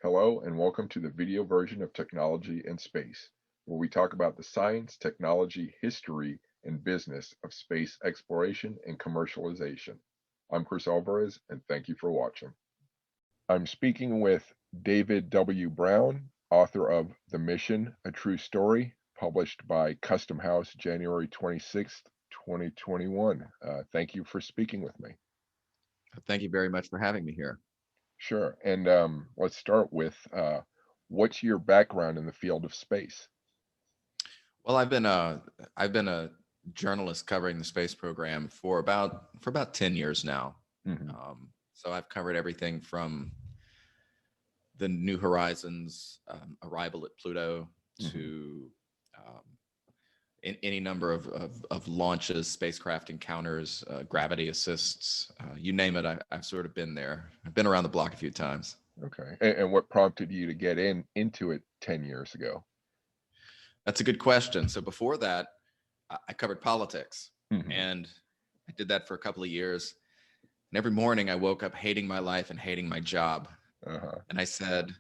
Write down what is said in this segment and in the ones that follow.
Hello and welcome to the video version of Technology in Space, where we talk about the science, technology, history, and business of space exploration and commercialization. I'm Chris Alvarez, and thank you for watching. I'm speaking with David W. Brown, author of The Mission, A True Story, published by Custom House January 26th, 2021. Thank you for speaking with me. Thank you very much for having me here. Sure. And let's start with what's your background in the field of space? Well, I've been a journalist covering the space program for about 10 years now. Hmm. So I've covered everything from the New Horizons, arrival at Pluto, Hmm. to um, any number of launches, spacecraft encounters, gravity assists, you name it. I've sort of been there. I've been around the block a few times. Okay. And what prompted you to get into it 10 years ago? That's a good question. So before that, I covered politics, Hmm. and I did that for a couple of years. And every morning I woke up hating my life and hating my job. Uh-huh. And I said,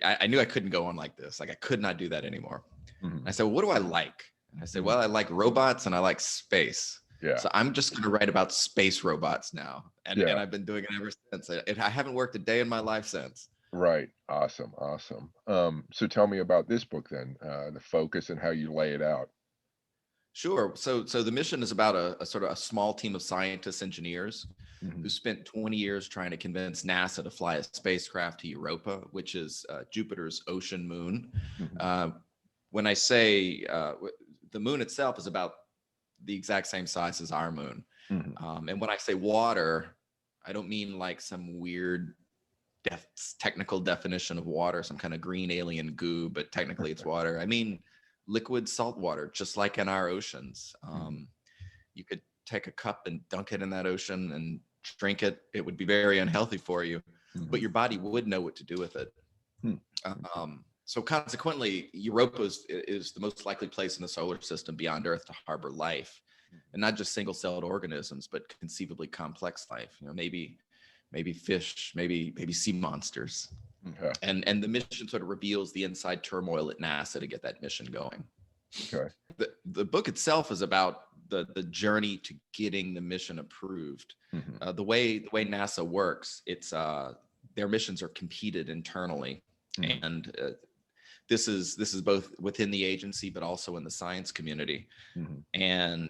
I knew I couldn't go on like this. Like I could not do that anymore. And I Hmm. said, well, what do I like? And I said, Hmm. well, I like robots and I like space. Yeah. So I'm just going to write about space robots now. And Yeah. I've been doing it ever since. I haven't worked a day in my life since. Right. Awesome. Awesome. So tell me about this book then, the focus and how you lay it out. Sure. So the mission is about a sort of a small team of scientists, engineers who Hmm. spent 20 years trying to convince NASA to fly a spacecraft to Europa, which is Jupiter's ocean moon. Hmm. Uh, when I say the moon itself is about the exact same size as our moon. Hmm. And when I say water, I don't mean like some weird technical definition of water, some kind of green alien goo, but technically it's water. I mean liquid salt water, just like in our oceans. You could take a cup and dunk it in that ocean and drink it. It would be very unhealthy for you, but Hmm. your body would know what to do with it. Hmm. Okay. So consequently, Europa is the most likely place in the solar system beyond Earth to harbor life, and not just single-celled organisms, but conceivably complex life. Maybe fish, maybe sea monsters. Okay. And the mission sort of reveals the inside turmoil at NASA to get that mission going. Okay. The book itself is about the journey to getting the mission approved. Hmm. The way NASA works, it's their missions are competed internally, Hmm. and this is both within the agency but also in the science community. Hmm. And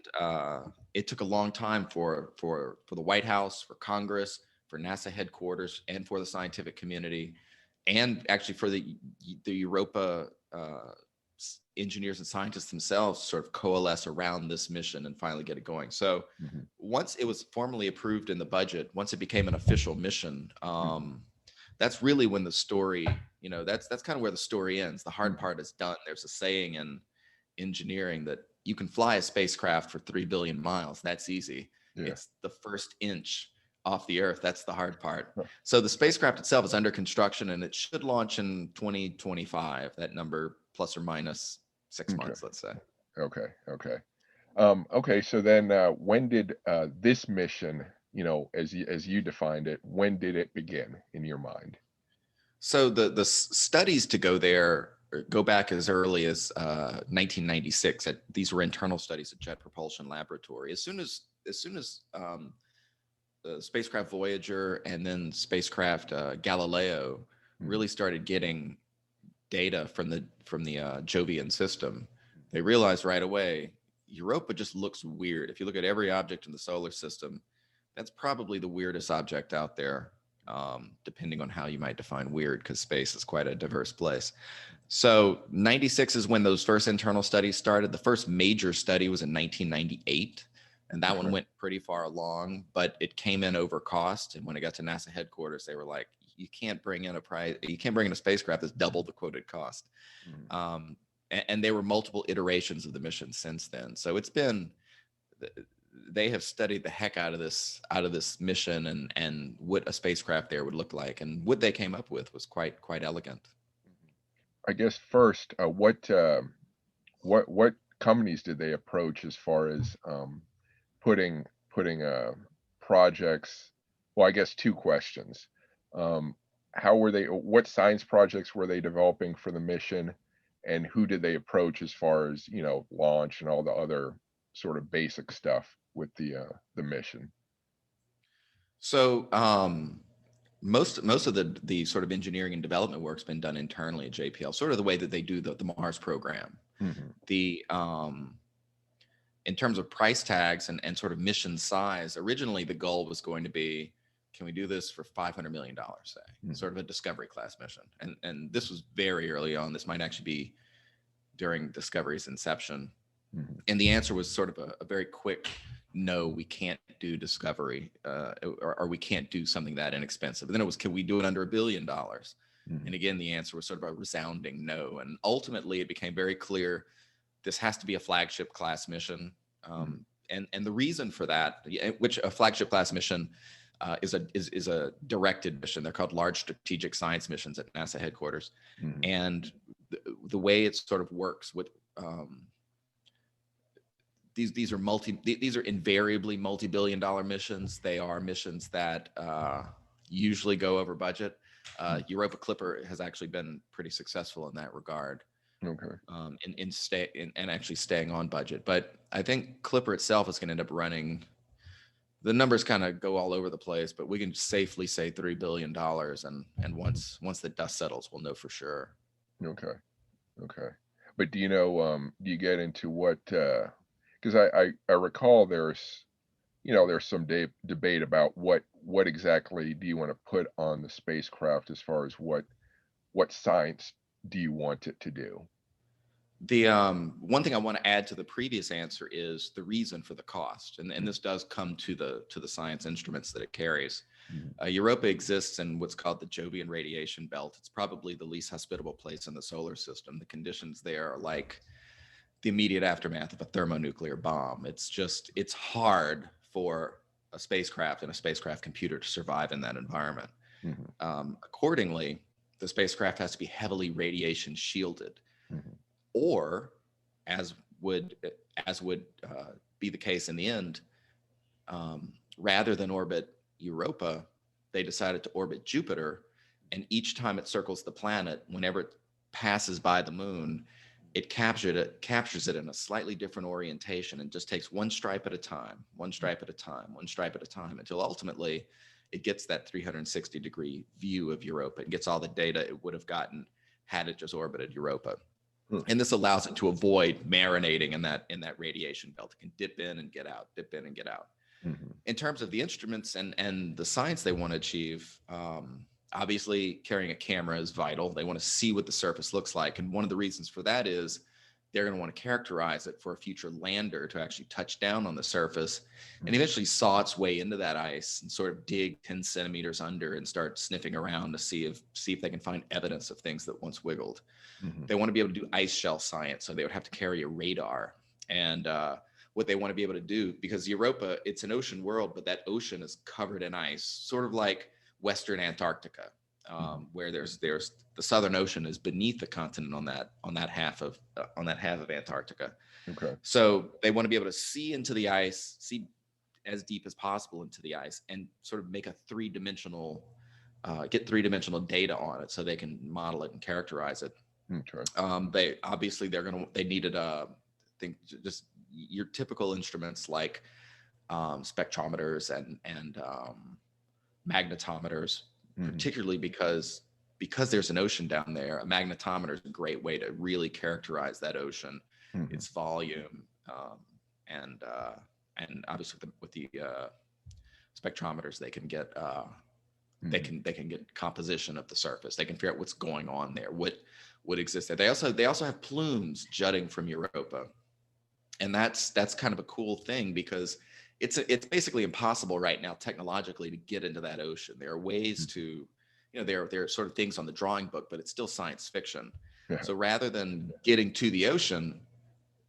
it took a long time for the White House, for Congress, for NASA headquarters, and for the scientific community, and actually for the Europa engineers and scientists themselves sort of coalesce around this mission and finally get it going. So Hmm. once it was formally approved in the budget, once it became an official mission, that's really when the story, that's kind of where the story ends. The hard Hmm. part is done. There's a saying in engineering that you can fly a spacecraft for 3 billion miles. That's easy. Yeah. It's the first inch off the Earth. That's the hard part. Huh. So the spacecraft itself is under construction and it should launch in 2025. That number plus or minus 6 months, Okay. let's say. Okay. Okay. Okay. So then, when did this mission, as you defined it, when did it begin in your mind? So the studies to go there go back as early as 1996. These were internal studies at Jet Propulsion Laboratory. As soon as spacecraft Voyager and then spacecraft Galileo Hmm. really started getting data from the Jovian system, they realized right away Europa just looks weird. If you look at every object in the solar system, that's probably the weirdest object out there, depending on how you might define weird, because space is quite a diverse place. So 96 is when those first internal studies started. The first major study was in 1998, and that one Okay. went pretty far along, but it came in over cost. And when it got to NASA headquarters, they were like, you can't bring in a spacecraft that's double the quoted cost. Hmm. And there were multiple iterations of the mission since then. So they have studied the heck out of this mission and what a spacecraft there would look like, and what they came up with was quite elegant. I guess first, what companies did they approach as far as putting projects? Well, I guess two questions. Um, how were they? What science projects were they developing for the mission, and who did they approach as far as launch and all the other sort of basic stuff with the mission? So most of the sort of engineering and development work's been done internally at JPL, sort of the way that they do the Mars program. Hmm. The in terms of price tags and sort of mission size, originally the goal was going to be, can we do this for $500 million, say, sort of a discovery class mission? And this was very early on. This might actually be during Discovery's inception. Hmm. And the answer was sort of a very quick no, we can't do Discovery, or we can't do something that inexpensive. And then it was, can we do it under $1 billion? Hmm. And again, the answer was sort of a resounding no. And ultimately, it became very clear this has to be a flagship class mission. And the reason for that, which a flagship class mission is a directed mission. They're called large strategic science missions at NASA headquarters. Hmm. And the way it sort of works with these are invariably multi-billion-dollar missions. They are missions that usually go over budget. Europa Clipper has actually been pretty successful in that regard. Okay. In actually staying on budget. But I think Clipper itself is going to end up running. The numbers kind of go all over the place, but we can safely say $3 billion. And once the dust settles, we'll know for sure. Okay. Okay. But do you get into what? Because I recall there's some debate about what exactly do you want to put on the spacecraft as far as what science do you want it to do? The one thing I want to add to the previous answer is the reason for the cost, and this does come to the science instruments that it carries. Mhm. Europa exists in what's called the Jovian radiation belt. It's probably the least hospitable place in the solar system. The conditions there are like the immediate aftermath of a thermonuclear bomb. It's hard for a spacecraft and a spacecraft computer to survive in that environment. Mhm. Accordingly, the spacecraft has to be heavily radiation shielded, Mhm. or as would as would be the case in the end, rather than orbit Europa, they decided to orbit Jupiter, and each time it circles the planet, whenever it passes by the moon, it captures it in a slightly different orientation and just takes one stripe at a time, one stripe at a time, one stripe at a time, until ultimately it gets that 360-degree view of Europa. It gets all the data it would have gotten had it just orbited Europa. Hmm. And this allows it to avoid marinating in that radiation belt. It can dip in and get out, dip in and get out. Mhm. In terms of the instruments and the science they want to achieve, obviously carrying a camera is vital. They want to see what the surface looks like. And one of the reasons for that is they're going to want to characterize it for a future lander to actually touch down on the surface and eventually saw its way into that ice and sort of dig 10 centimeters under and start sniffing around to see if they can find evidence of things that once wiggled. Mhm. They want to be able to do ice shell science, so they would have to carry a radar. And what they want to be able to do, because Europa, it's an ocean world, but that ocean is covered in ice, sort of like Western Antarctica, where there's the Southern Ocean is beneath the continent on that half of Antarctica. Okay. So they want to be able to see into the ice, see as deep as possible into the ice, and sort of make a get three-dimensional data on it, so they can model it and characterize it. Okay. They needed think just your typical instruments like spectrometers and magnetometers, Mhm. particularly because there's an ocean down there. A magnetometer is a great way to really characterize that ocean, Mhm. its volume, and obviously with the spectrometers they can get Mhm. they can get composition of the surface. They can figure out what's going on there, what exists there. They also have plumes jutting from Europa, and that's kind of a cool thing because it's basically impossible right now technologically to get into that ocean. There are ways Mhm. to, there are sort of things on the drawing book, but it's still science fiction. Yeah. So rather than getting to the ocean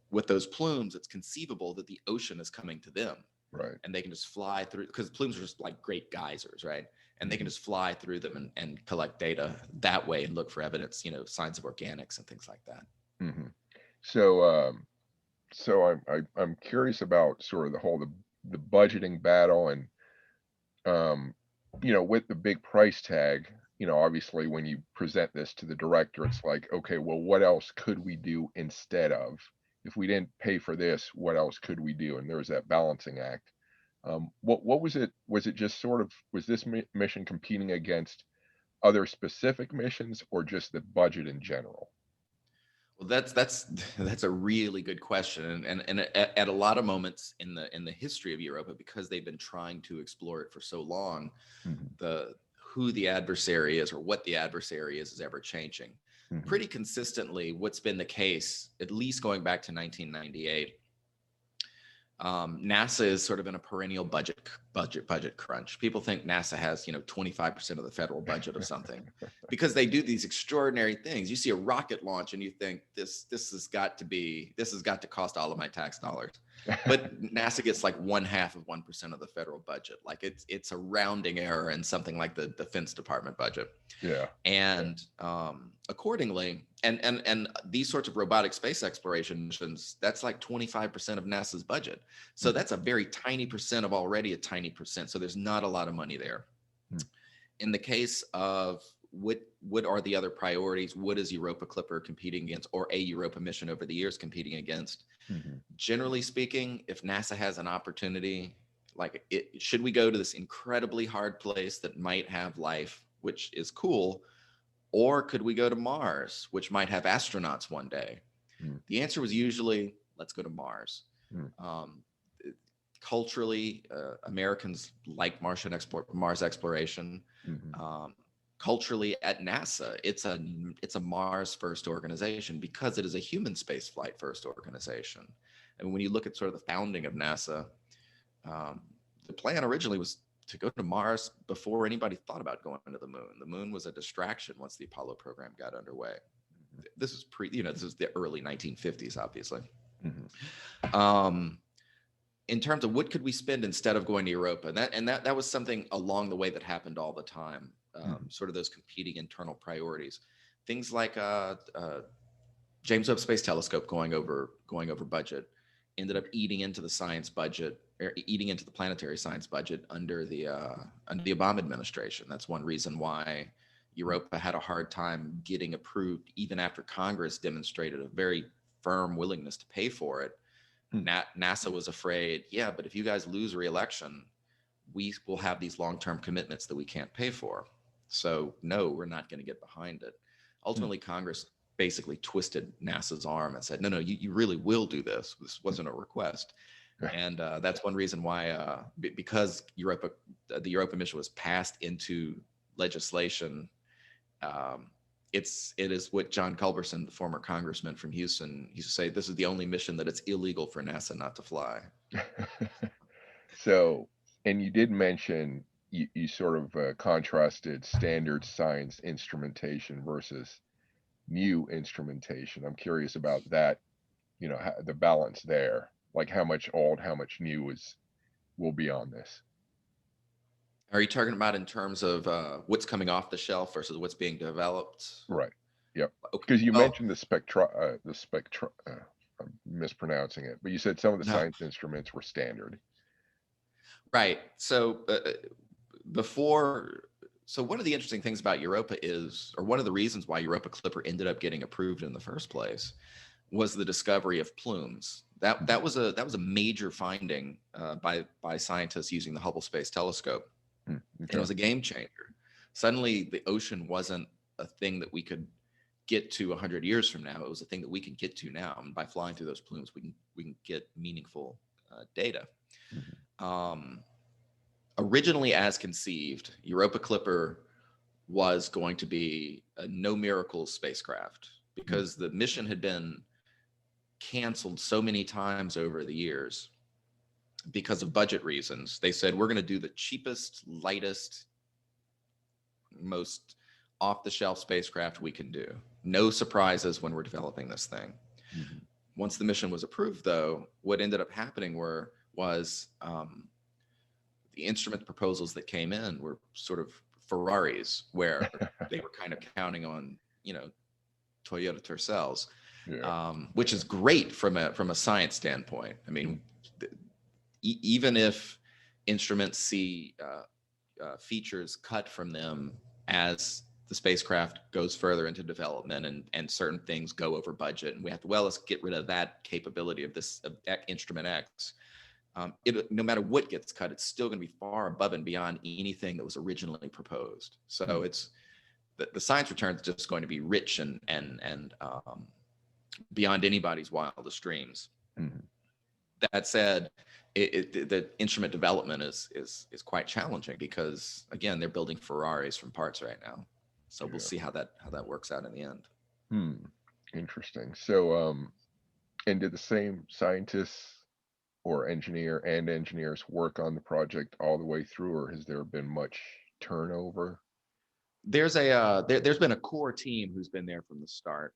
with those plumes, it's conceivable that the ocean is coming to them, Right. and they can just fly through, because plumes are just like great geysers, right? And they can Mhm. just fly through them and collect data that way and look for evidence, signs of organics and things like that. Mhm. So, so I'm curious about sort of the budgeting battle and um, with the big price tag, obviously when you present this to the director, it's like, okay, well, what else could we do instead of? If we didn't pay for this, what else could we do? And there was that balancing act. What was it? Was it just sort of, was this mission competing against other specific missions or just the budget in general? Well, that's a really good question, and at a lot of moments in the history of Europa, because they've been trying to explore it for so long, Hmm. the who the adversary is or what the adversary is ever changing. Hmm. Pretty consistently, what's been the case, at least going back to 1998, NASA is sort of in a perennial budget crunch. People think NASA has 25% of the federal budget of something because they do these extraordinary things. You see a rocket launch and you think this has got to cost all of my tax dollars, but NASA gets like 1/2 of 1% of the federal budget. Like it's a rounding error in something like the Defense Department budget. Yeah. And accordingly, and these sorts of robotic space exploration missions, that's like 25% of NASA's budget. So Mhm. that's a very tiny percent of already a tiny percent. So there's not a lot of money there. Mm. In the case of what are the other priorities? What is Europa Clipper competing against, or a Europa mission over the years competing against? Mhm. Generally speaking, if NASA has an opportunity, like should we go to this incredibly hard place that might have life, which is cool, or could we go to Mars, which might have astronauts one day? Mm. The answer was usually, let's go to Mars. Mm. Um, Culturally, Americans like Mars exploration. Mhm. Um, Culturally, at NASA, it's a Mars first organization because it is a human space flight first organization. And when you look at sort of the founding of NASA, um, the plan originally was to go to Mars before anybody thought about going to the moon. The moon was a distraction once the Apollo program got underway. This is this is the early 1950s, obviously. Mhm. Um, in terms of what could we spend instead of going to Europa, and that was something along the way that happened all the time. Mhm. Sort of those competing internal priorities, things like James Webb Space Telescope going over budget, ended up eating into the science budget, or eating into the planetary science budget under the Obama administration. That's one reason why Europa had a hard time getting approved, even after Congress demonstrated a very firm willingness to pay for it. Mm. NASA was afraid, yeah, but if you guys lose re-election, we will have these long-term commitments that we can't pay for. So no, we're not going to get behind it. Mm. Ultimately, Congress basically twisted NASA's arm and said, no, you really will do this. This wasn't a request. And that's one reason why, because the Europa mission was passed into legislation. Um, it is what John Culberson, the former congressman from Houston, used to say, this is the only mission that it's illegal for NASA not to fly. So, and you did mention you sort of contrasted standard science instrumentation versus new instrumentation. I'm curious about that, the balance there, like how much old, how much new will be on this. Are you talking about in terms of what's coming off the shelf versus what's being developed? Right. Yep. Okay. Because you Well, mentioned the spectra, I'm mispronouncing it, but you said some of the no. science instruments were standard. Right. So before, so one of the interesting things about Europa is, or one of the reasons why Europa Clipper ended up getting approved in the first place, was the discovery of plumes. That was a major finding by scientists using the Hubble Space Telescope, Mm. and it Okay. was a game changer. Suddenly, the ocean wasn't a thing that we could get to 100 years from now. It was a thing that we can get to now, and by flying through those plumes, we can get meaningful data. Mhm. Um, Originally, as conceived, Europa Clipper was going to be a no miracles spacecraft Mm. because the mission had been canceled so many times over the years because of budget reasons. They said, we're going to do the cheapest, lightest, most off the shelf spacecraft we can do. No surprises when we're developing this thing. Mhm. Once the mission was approved, though, what ended up happening was the instrument proposals that came in were sort of Ferraris, where they were kind of counting on, Toyota Tercels, Yeah. which is great from a science standpoint. I Mm. mean, even if instruments see features cut from them as the spacecraft goes further into development and certain things go over budget, and we have to, well, let's get rid of that capability of this of instrument X. No matter what gets cut, it's still going to be far above and beyond anything that was originally proposed. So it's the science return is just going to be rich and beyond anybody's wildest dreams. Mm-hmm. That said, the instrument development is quite challenging because again, they're building Ferraris from parts right now. So we'll see how that works out in the end. Interesting. So, and did the same scientists or engineers work on the project all the way through, or has there been much turnover? There's been a core team who's been there from the start.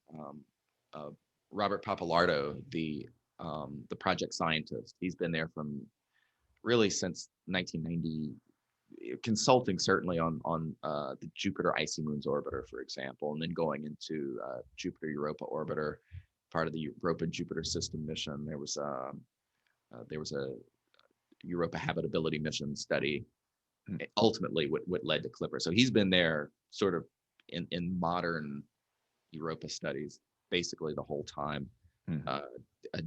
Robert Papalardo, the project scientist, he's been there from really since 1990, consulting certainly on the Jupiter Icy Moons Orbiter, for example, and then going into Jupiter Europa Orbiter, part of the Europa Jupiter System mission. There was a Europa Habitability Mission study, ultimately what led to Clipper. So he's been there sort of in modern Europa studies basically the whole time.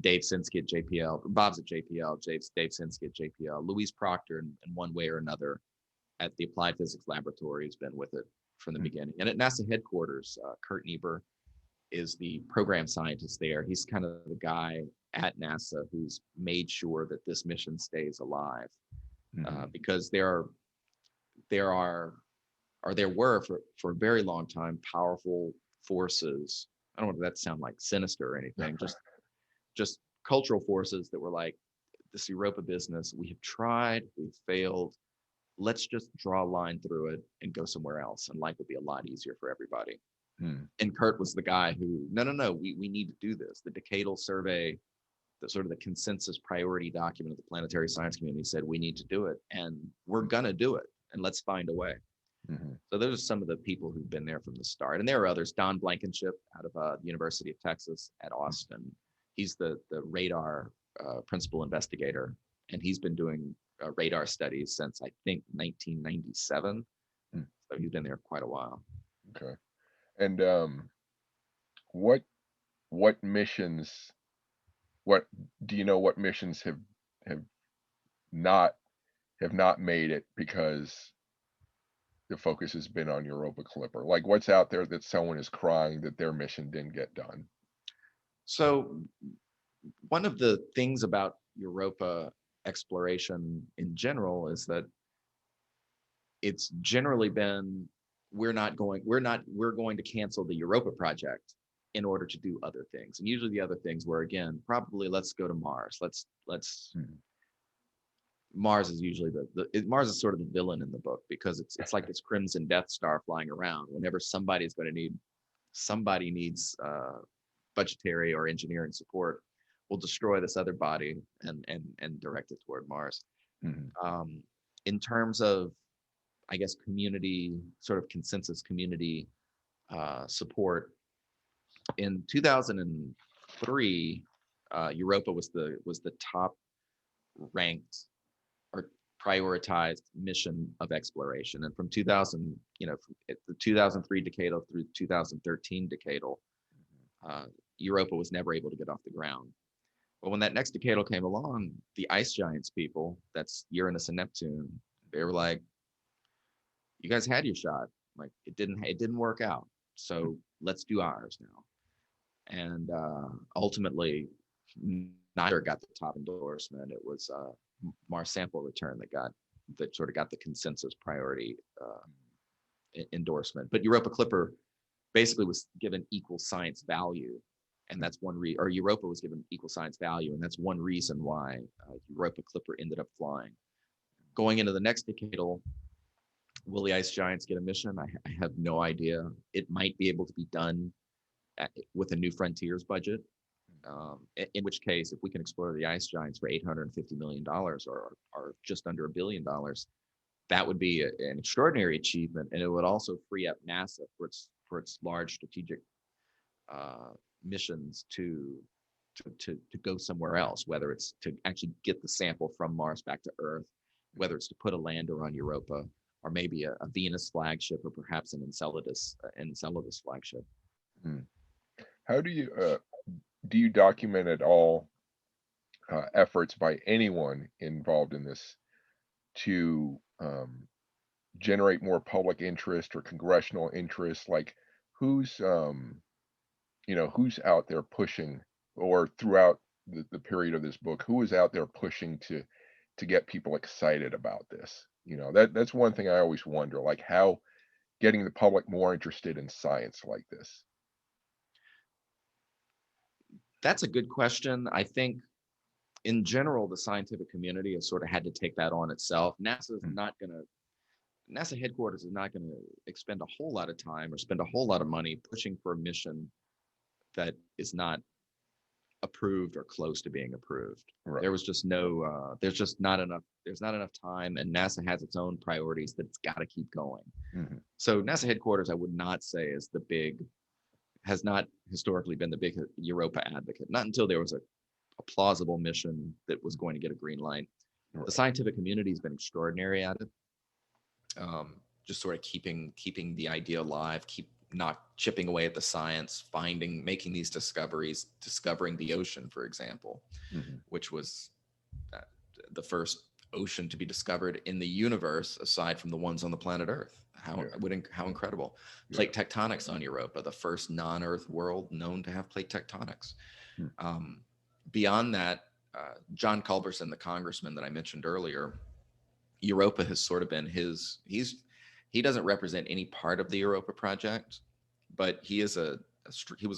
Dave Sinsky at JPL, Bob's at JPL, Dave Sinsky at JPL, Louise Proctor in one way or another at the Applied Physics Laboratory has been with it from the beginning. And at NASA headquarters, Kurt Niebuhr is the program scientist there. He's kind of the guy at NASA who's made sure that this mission stays alive, because there were for a very long time powerful forces. I don't want that to sound like sinister or anything, just cultural forces that were like, this Europa business, we have tried, we've failed. Let's just draw a line through it and go somewhere else, and life would be a lot easier for everybody. And Kurt was the guy who, no, we need to do this. The decadal survey, the sort of the consensus priority document of the planetary science community said, we need to do it, and we're gonna do it, and let's find a way. So those are some of the people who've been there from the start. And there are others. Don Blankenship out of the University of Texas at Austin. He's the radar principal investigator, and he's been doing radar studies since I think 1997. So he's been there quite a while. Okay. And what missions? What do you know? What missions have not made it because the focus has been on Europa Clipper? Like, what's out there that someone is crying that their mission didn't get done? So one of the things about Europa exploration in general is that it's generally been, we're going to cancel the Europa project in order to do other things. And usually the other things were, again, probably let's go to Mars. Mars is usually Mars is sort of the villain in the book, because it's like this crimson Death Star flying around. Whenever somebody needs budgetary or engineering support, we'll destroy this other body and direct it toward Mars. In terms of, I guess, community, sort of consensus community support, in 2003, Europa was the top ranked or prioritized mission of exploration. And from 2000, from the 2003 decadal through 2013 decadal, Europa was never able to get off the ground. But when that next decadal came along, the ice giants people, that's Uranus and Neptune, they were like, you guys had your shot. Like, it didn't work out. So let's do ours now. And ultimately, neither got the top endorsement. It was Mars Sample Return that sort of got the consensus priority endorsement. But Europa Clipper basically was given equal science value, and that's or Europa was given equal science value, and that's one reason why Europa Clipper ended up flying. Going into the next decadal, will the ice giants get a mission? I have no idea. It might be able to be done with a New Frontiers budget, in which case, if we can explore the ice giants for $850 million or just under $1 billion, that would be an extraordinary achievement, and it would also free up NASA for its large strategic missions to go somewhere else, whether it's to actually get the sample from Mars back to Earth, whether it's to put a lander on Europa, or maybe a Venus flagship, or perhaps an Enceladus flagship. Hmm. How do you document at all efforts by anyone involved in this to generate more public interest or congressional interest? Like, who's who's out there pushing, or throughout the period of this book, who is out there pushing to get people excited about this? That's one thing I always wonder, like how getting the public more interested in science like this. That's a good question. I think in general, the scientific community has sort of had to take that on itself. NASA headquarters is not going to expend a whole lot of time or spend a whole lot of money pushing for a mission that is not approved or close to being approved. Right. There was just no, there's not enough time, and NASA has its own priorities that it's got to keep going. Hmm. So NASA headquarters, I would not say has not historically been the big Europa advocate, not until there was a plausible mission that was going to get a green light. Right. The scientific community has been extraordinary at it. Just sort of keeping the idea alive, keep not chipping away at the science, making these discoveries, discovering the ocean, for example, Hmm. which was the first ocean to be discovered in the universe aside from the ones on the planet Earth. How incredible. Plate tectonics on Europa, the first non-Earth world known to have plate tectonics. Hmm. Beyond that, John Culberson, the congressman that I mentioned earlier, Europa has sort of been he doesn't represent any part of the Europa project, but he was a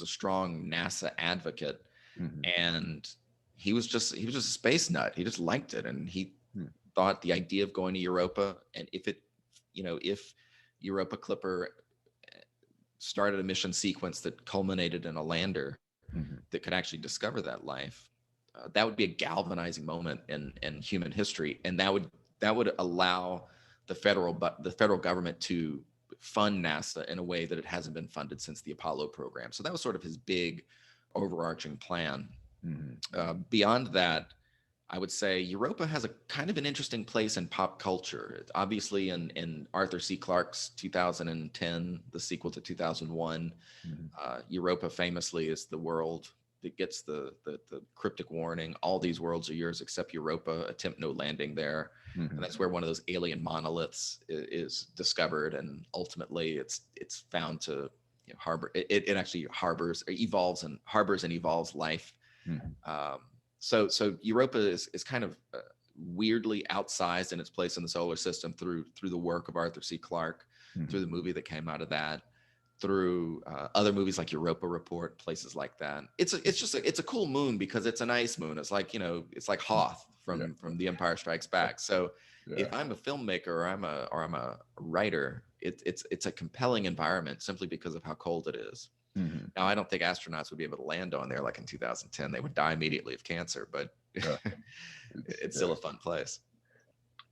strong NASA advocate, Hmm. and he was just a space nut. He just liked it, and he Hmm. thought the idea of going to Europa, and if Europa Clipper started a mission sequence that culminated in a lander Hmm. that could actually discover that life, that would be a galvanizing moment in human history, and that would allow the federal government to fund NASA in a way that it hasn't been funded since the Apollo program. So that was sort of his big overarching plan. Hmm. Beyond that, I would say Europa has a kind of an interesting place in pop culture. Obviously, in Arthur C. Clarke's 2010, the sequel to 2001, Hmm. Europa famously is the world that gets the cryptic warning: all these worlds are yours except Europa. Attempt no landing there. Hmm. And that's where one of those alien monoliths is discovered, and ultimately it's found to harbor. It actually harbors and evolves life. Hmm. Um, so Europa is kind of weirdly outsized in its place in the solar system through the work of Arthur C. Clarke, through the movie that came out of that, through other movies like Europa Report, places like that. It's a cool moon because it's an ice moon. It's like it's like Hoth Yeah. from The Empire Strikes Back. So Yeah. if I'm a filmmaker or I'm a writer, it's a compelling environment simply because of how cold it is. Hmm. Now, I don't think astronauts would be able to land on there like in 2010. They would die immediately of cancer, but Yeah. it's still a fun place.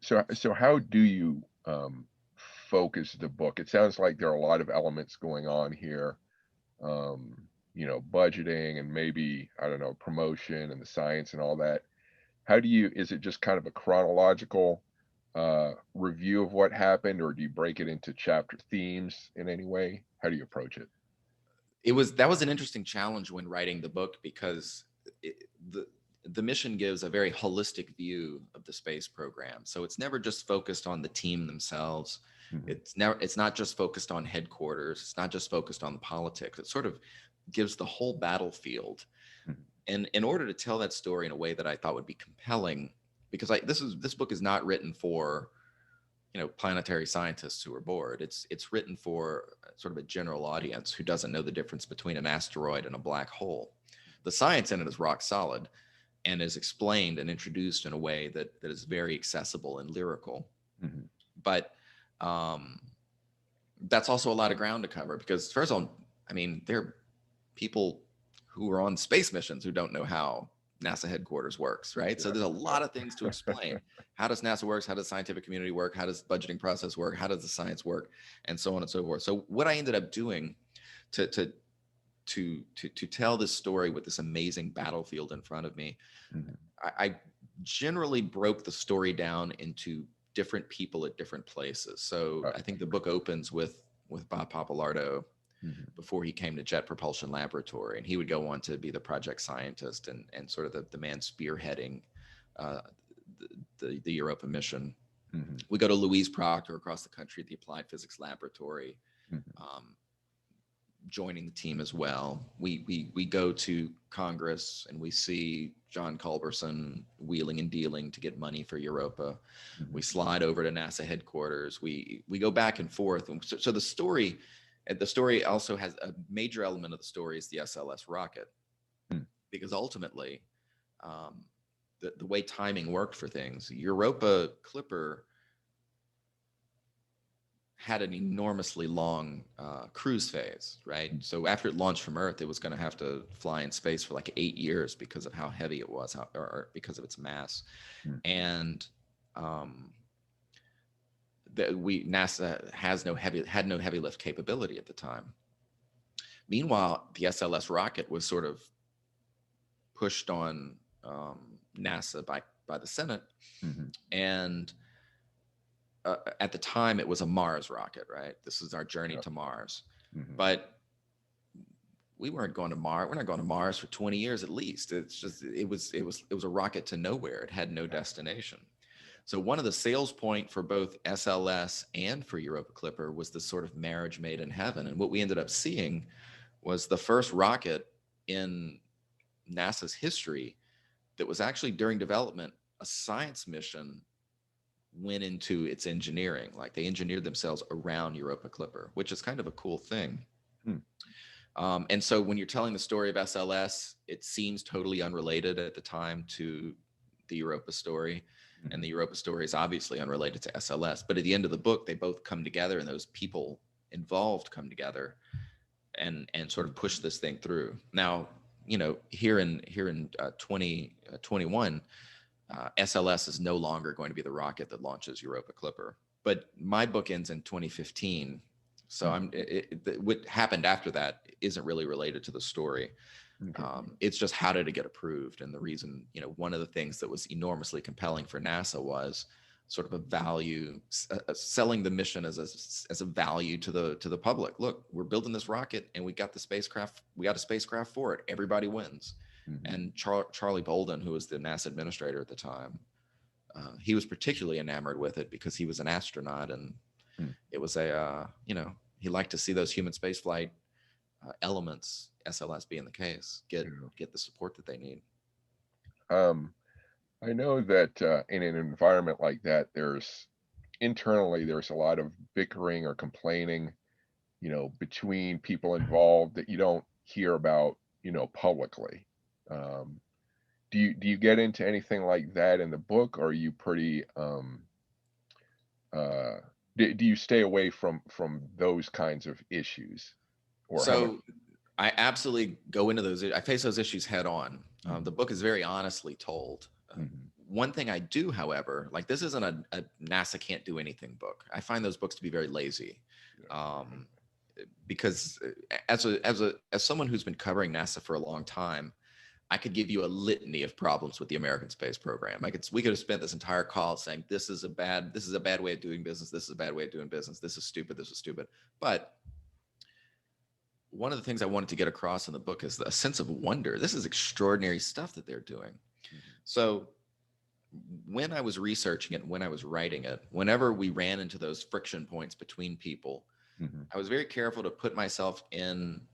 So how do you focus the book? It sounds like there are a lot of elements going on here. Budgeting and maybe, I don't know, promotion and the science and all that. Is it just kind of a chronological review of what happened, or do you break it into chapter themes in any way? How do you approach it? That was an interesting challenge when writing the book, because it, the mission gives a very holistic view of the space program. So it's never just focused on the team themselves. Hmm. It's not just focused on headquarters. It's not just focused on the politics. It sort of gives the whole battlefield. Hmm. And in order to tell that story in a way that I thought would be compelling, because this book is not written for planetary scientists who are bored. It's written for sort of a general audience who doesn't know the difference between an asteroid and a black hole. The science in it is rock solid and is explained and introduced in a way that is very accessible and lyrical. Hmm. But that's also a lot of ground to cover, because first of all, I mean, there are people who are on space missions who don't know how NASA headquarters works, right? So Yeah. there's a lot of things to explain. How does NASA work? How does the scientific community work? How does the budgeting process work? How does the science work? And so on and so forth. So what I ended up doing to tell this story with this amazing battlefield in front of me, Hmm. I generally broke the story down into different people at different places. So Uh, I think the book opens with Bob Papalardo mhm, before he came to Jet Propulsion Laboratory, and he would go on to be the project scientist and sort of the man spearheading uh, the Europa mission. mhm, We go to Louise Proctor across the country at the Applied Physics Laboratory, mhm, um, joining the team as well. We go to Congress and we see John Culberson wheeling and dealing to get money for Europa. We mhm. slide over to NASA headquarters. We go back and forth. And so the story also has a major element of the story is the SLS rocket, Mm, because ultimately, um, the way timing worked for things, Europa Clipper had an enormously long cruise phase, right? mm, So after it launched from Earth, it was going to have to fly in space for like 8 years because of how heavy it was, or because of its mass. mm, And um, NASA had no heavy lift capability at the time. Meanwhile, the SLS rocket was sort of pushed on NASA by the Senate, mhm. and at the time it was a Mars rocket, right? This is our journey Yeah. to Mars, Mhm. but we weren't going to Mars. We're not going to Mars for 20 years at least. It's just it was a rocket to nowhere. It had no Yeah. destination. So one of the sales point for both SLS and for Europa Clipper was this sort of marriage made in heaven. And what we ended up seeing was the first rocket in NASA's history that was actually during development a science mission went into its engineering. Like they engineered themselves around Europa Clipper, which is kind of a cool thing. Mm, And so when you're telling the story of SLS, it seems totally unrelated at the time to the Europa story. And mhm. the Europa story is obviously unrelated to SLS. But at the end of the book, they both come together and those people involved come together and sort of push this thing through. Now, here in 2021, SLS is no longer going to be the rocket that launches Europa Clipper. But my book ends in 2015, so Mm, what happened after that isn't really related to the story. okay. It's just how did it get approved, and the reason, one of the things that was enormously compelling for NASA was sort of a value, selling the mission as a value to the public. Look, we're building this rocket, and we got the spacecraft. We got a spacecraft for it. Everybody wins. Mhm. And Charlie Bolden, who was the NASA administrator at the time, he was particularly enamored with it because he was an astronaut, and Mm. it was he liked to see those human spaceflight elements, SLS being the case, Yeah. get the support that they need. Um, I know that in an environment like that, there's a lot of bickering or complaining, between people involved that you don't hear about, publicly. Um, do you get into anything like that in the book, or are you pretty uh do you stay away from those kinds of issues, or how much? So I absolutely go into those. I face those issues head on. The Mhm, book is very honestly told. mhm, One thing I do, however, like this isn't a NASA can't do anything book. I find those books to be very lazy, yeah, um, because as someone who's been covering NASA for a long time, I could give you a litany of problems with the American space program. We could have spent this entire call saying this is a bad way of doing business. This is a bad way of doing business. This is stupid. This is stupid. But one of the things I wanted to get across in the book is a sense of wonder. This is extraordinary stuff that they're doing. mhm, So when I was researching it, when I was writing it, whenever we ran into those friction points between people, mhm, I was very careful to put myself in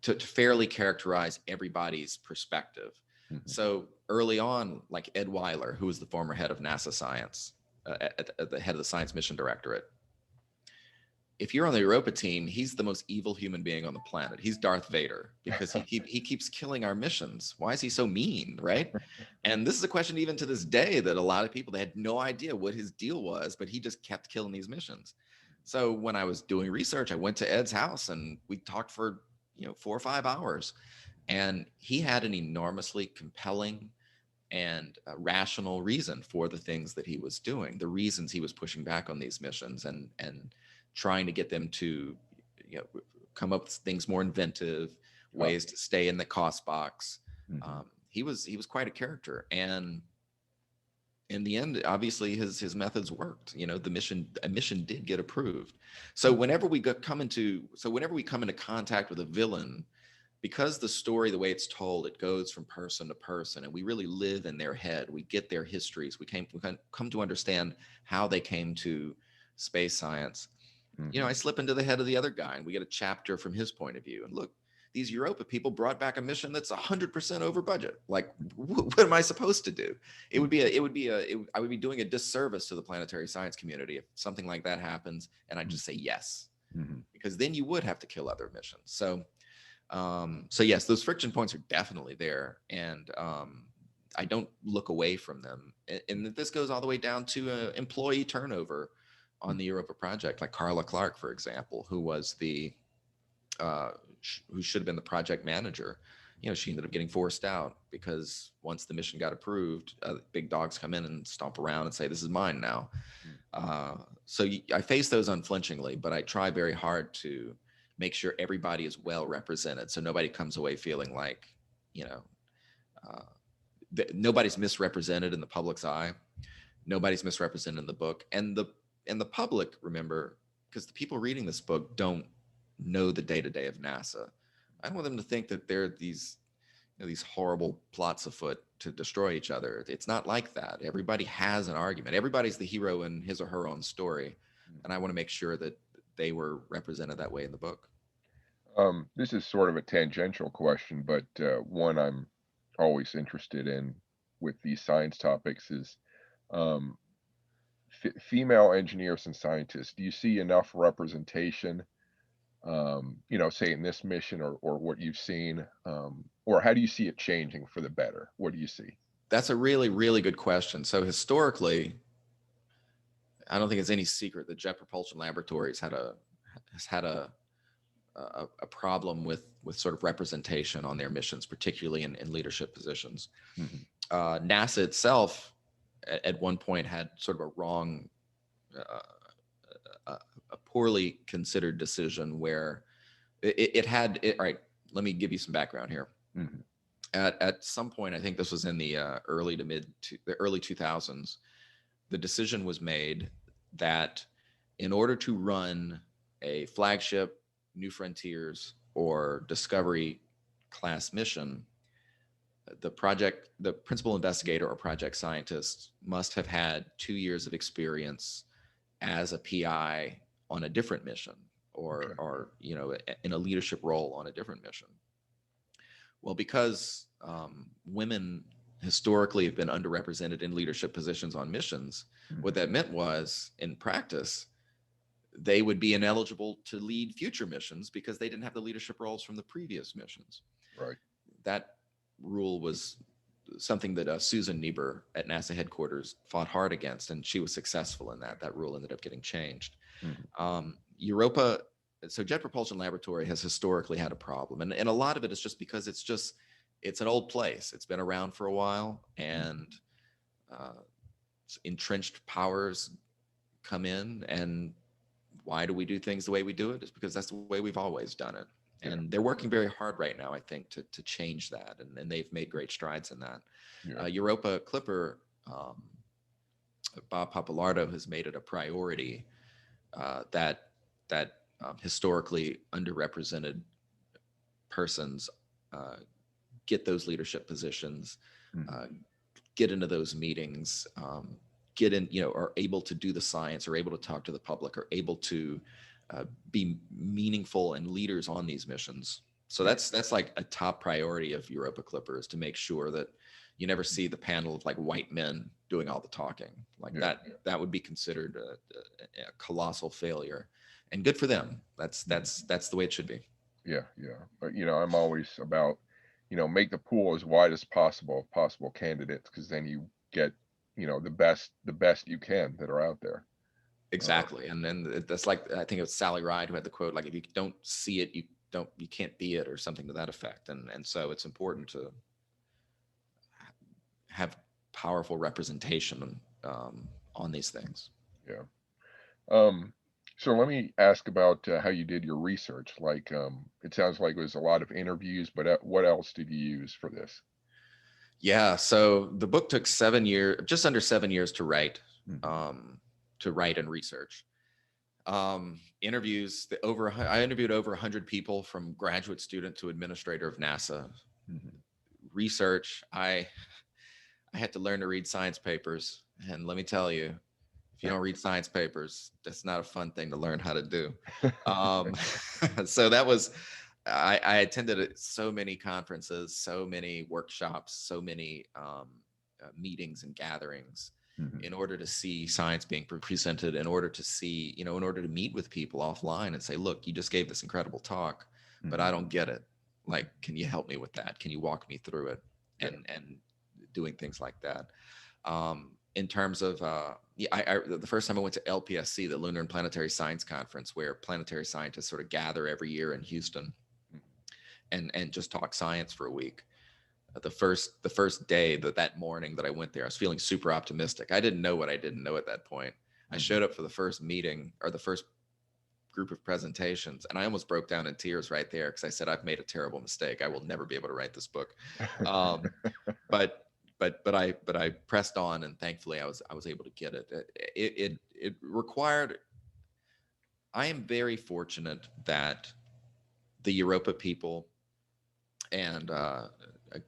to fairly characterize everybody's perspective. mhm, So early on, like Ed Weiler, who was the former head of NASA science, at the head of the Science Mission Directorate, if you're on the Europa team, he's the most evil human being on the planet. He's Darth Vader because he keeps killing our missions. Why is he so mean, right? And this is a question even to this day that a lot of people, they had no idea what his deal was, but he just kept killing these missions. So when I was doing research, I went to Ed's house and we talked for 4 or 5 hours, and he had an enormously compelling and rational reason for the things that he was doing, the reasons he was pushing back on these missions and trying to get them to come up with things more inventive yeah, ways to stay in the cost box. mhm, He was quite a character, and in the end, obviously his methods worked. You know, a mission did get approved. So whenever we come into contact with a villain, because the story, the way it's told, it goes from person to person, and we really live in their head. We get their histories. We come to understand how they came to space science. You know, Hmm. I slip into the head of the other guy, and we get a chapter from his point of view. And look, these Europa people brought back a mission that's 100% over budget. Like, what am I supposed to do? I would be doing a disservice to the planetary science community if something like that happens, and I just say yes, Hmm. because then you would have to kill other missions. So yes, those friction points are definitely there, and I don't look away from them. And this goes all the way down to employee turnover on the Europa project, like Carla Clark, for example, who was uh, who should have been the project manager. You know, she ended up getting forced out because once the mission got approved, big dogs come in and stomp around and say, "This is mine now." Uh, I face those unflinchingly, but I try very hard to make sure everybody is well represented, so nobody comes away feeling like, you know, uh, nobody's misrepresented in the public's eye, nobody's misrepresented in the book, and the public, remember, because the people reading this book don't know the day to day of NASA. I don't want them to think that there are these horrible plots afoot to destroy each other. It's not like that. Everybody has an argument. Everybody's the hero in his or her own story, and I want to make sure that they were represented that way in the book. This is sort of a tangential question, but one I'm always interested in with these science topics is um, female engineers and scientists. Do you see enough representation, say in this mission or what you've seen, or how do you see it changing for the better? What do you see? That's a really, really good question. So historically, I don't think it's any secret that Jet Propulsion Laboratories has had a problem with sort of representation on their missions, particularly in leadership positions. Hmm. NASA itself at one point had sort of a wrong, uh, a poorly considered decision where it had it. All right, let me give you some background here. Hmm. At some point, I think this was in the the early 2000s, the decision was made that in order to run a flagship, New Frontiers, or Discovery class mission, the principal investigator or project scientist must have had 2 years of experience as a PI on a different mission, Okay. or in a leadership role on a different mission. Well, because women historically have been underrepresented in leadership positions on missions, what Hmm. that meant was, in practice, they would be ineligible to lead future missions because they didn't have the leadership roles from the previous missions. Right. That rule was something that Susan Niebuhr at NASA headquarters fought hard against, and she was successful in that. That rule ended up getting changed. Hmm. Europa, so Jet Propulsion Laboratory has historically had a problem, and a lot of it is just because it's an old place. It's been around for a while, and uh, entrenched powers come in. And why do we do things the way we do it? Is because that's the way we've always done it. Yeah. And they're working very hard right now, I think, to change that, and they've made great strides in that. Yeah. Europa Clipper, Bob Papalardo has made it a priority that historically underrepresented persons uh, get those leadership positions, Hmm. uh, get into those meetings, get in, are able to do the science, are able to talk to the public, are able to be meaningful and leaders on these missions. So Yeah. that's like a top priority of Europa Clippers, to make sure that you never see the panel of like white men doing all the talking like Yeah. that. That would be considered a colossal failure, and good for them. That's the way it should be. Yeah. Yeah. But I'm always about, make the pool as wide as possible of possible candidates, because then you get, the best you can that are out there. Um, Exactly. And then that's like, I think it was Sally Ride who had the quote, like, if you don't see it, you can't be it, or something to that effect. And so it's important to have powerful representation on these things. yeah. Um, so let me ask about how you did your research. Like, it sounds like it was a lot of interviews, but what else did you use for this? Yeah. So the book took 7 years, just under 7 years to write, Mhm. um, and research. Interviews, I interviewed over 100 people from graduate student to administrator of NASA. Mhm. Research, I had to learn to read science papers. And let me tell you, if you don't read science papers, that's not a fun thing to learn how to do. Um, so that was, I attended so many conferences, so many workshops, so many meetings and gatherings Mhm. in order to see science being presented, in order to see, in order to meet with people offline and say, look, you just gave this incredible talk, but I Mhm. don't get it. Like, can you help me with that? Can you walk me through it? Yeah. And doing things like that. In terms of yeah, the first time I went to LPSC, the Lunar and Planetary Science Conference, where planetary scientists sort of gather every year in Houston Mhm. and just talk science for a week. The first day, that morning that I went there, I was feeling super optimistic. I didn't know what I didn't know at that point. I Mhm. showed up for the first meeting, or the first group of presentations, and I almost broke down in tears right there because I said, I've made a terrible mistake. I will never be able to write this book. Um, but but I pressed on, and thankfully I was able to get it. It required. I am very fortunate that the Europa people and a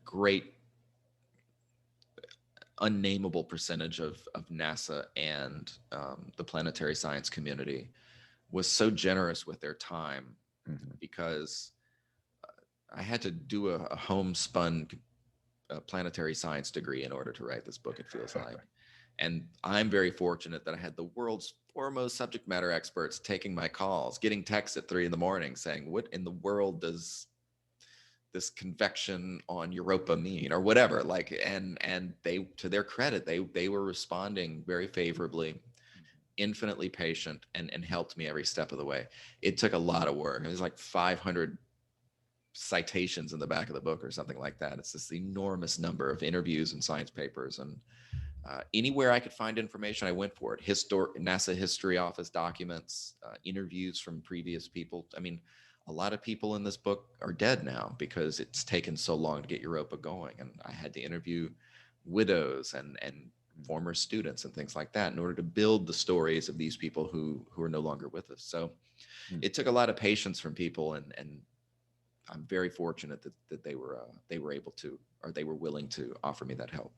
great unnameable percentage of NASA and the planetary science community was so generous with their time, Mhm. because I had to do a homespun planetary science degree in order to write this book, it feels like. And I'm very fortunate that I had the world's foremost subject matter experts taking my calls, getting texts at 3 in the morning saying, what in the world does this convection on Europa mean, or whatever? Like, and they, to their credit, they were responding very favorably, infinitely patient, and helped me every step of the way. It took a lot of work. It was like 500 citations in the back of the book or something like that. It's this enormous number of interviews and science papers, and anywhere I could find information, I went for it. NASA History Office documents, interviews from previous people. I mean, a lot of people in this book are dead now because it's taken so long to get Europa going, and I had to interview widows and former students and things like that in order to build the stories of these people who are no longer with us. So Mhm. it took a lot of patience from people, and I'm very fortunate that they were able to, or they were willing to offer me that help.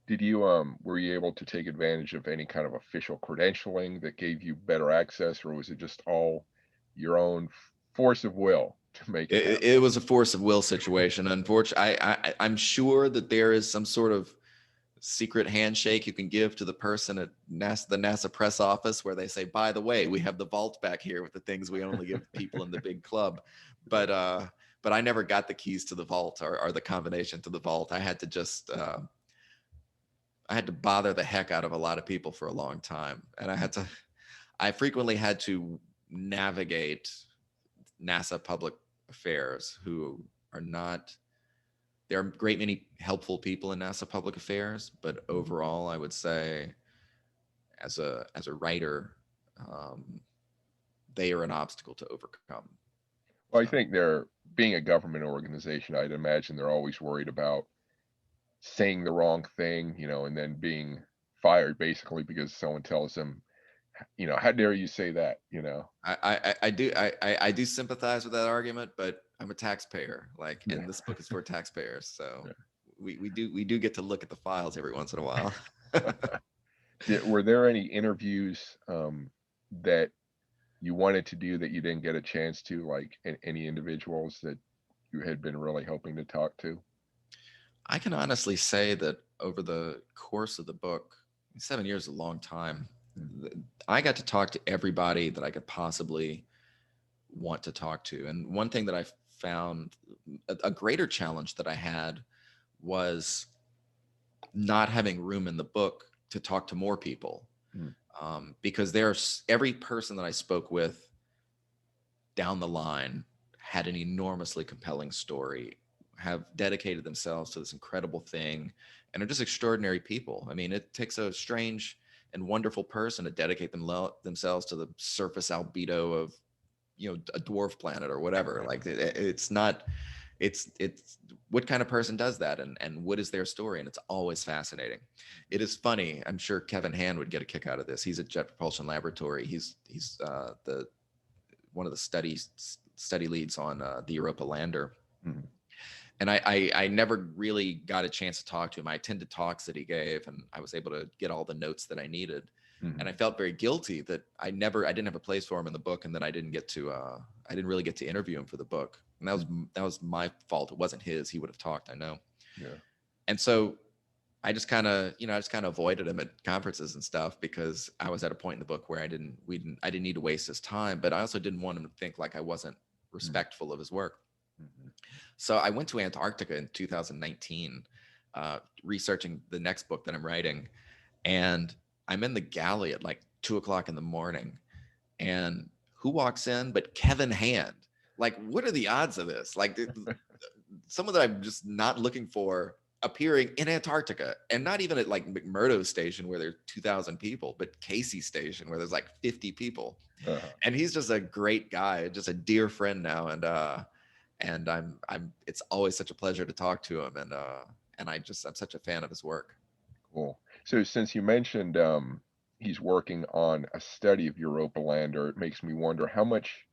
Did you were you able to take advantage of any kind of official credentialing that gave you better access, or was it just all your own force of will to make it happen? It was a force of will situation. Unfortunately, I'm sure that there is some sort of secret handshake you can give to the person at NASA, the NASA press office, where they say, by the way, we have the vault back here with the things we only give people in the big club. Yeah. But I never got the keys to the vault, or the combination to the vault. I had to bother the heck out of a lot of people for a long time, and Mhm. I frequently had to navigate NASA public affairs, who are not, there are a great many helpful people in NASA public affairs, but Mhm. overall, I would say, as a writer, um, they are an obstacle to overcome. Well, I So think they're being a government organization, I'd imagine they're always worried about saying the wrong thing, and then being fired basically because someone tells them, "How dare you say that?" I do sympathize with that argument, but I'm a taxpayer, like, Yeah. and this book is for taxpayers, so Yeah. we do get to look at the files every once in a while. Were there any interviews that you wanted to do that you didn't get a chance to, like any individuals that you had been really hoping to talk to? I can honestly say that over the course of the book, 7 years is a long time. Mhm. I got to talk to everybody that I could possibly want to talk to. And one thing that I found, a greater challenge that I had, was not having room in the book to talk to more people. Mhm. Because there's every person that I spoke with down the line had an enormously compelling story, have dedicated themselves to this incredible thing, and are just extraordinary people. I mean, it takes a strange and wonderful person to dedicate themselves to the surface albedo of a dwarf planet or whatever. Like, it's not, it's what kind of person does that, and what is their story? And it's always fascinating. It is funny. I'm sure Kevin Hand would get a kick out of this. He's at Jet Propulsion Laboratory. He's the one of the study leads on the Europa lander. Mhm. And I never really got a chance to talk to him. I attended talks that he gave, and I was able to get all the notes that I needed. And I Mhm. felt very guilty that I didn't have a place for him in the book, and that I didn't really get to interview him for the book. And that was my fault. It wasn't his. He would have talked, I know. Yeah. And so I just kind of avoided him at conferences and stuff, because I was at a point in the book where I didn't need to waste his time, but I also didn't want him to think like I wasn't Mhm. respectful of his work. Mhm. So I went to Antarctica in 2019, researching the next book that I'm writing, and I'm in the galley at like 2 o'clock in the morning, and who walks in but Kevin Hand? Like, what are the odds of this? Like, someone that I'm just not looking for appearing in Antarctica, and not even at like McMurdo Station where there's 2,000 people, but Casey Station where there's like 50 people. Uh-huh. And he's just a great guy, just a dear friend now. And it's always such a pleasure to talk to him. And I'm such a fan of his work. Cool. So since you mentioned he's working on a study of Europa lander, it makes me wonder how much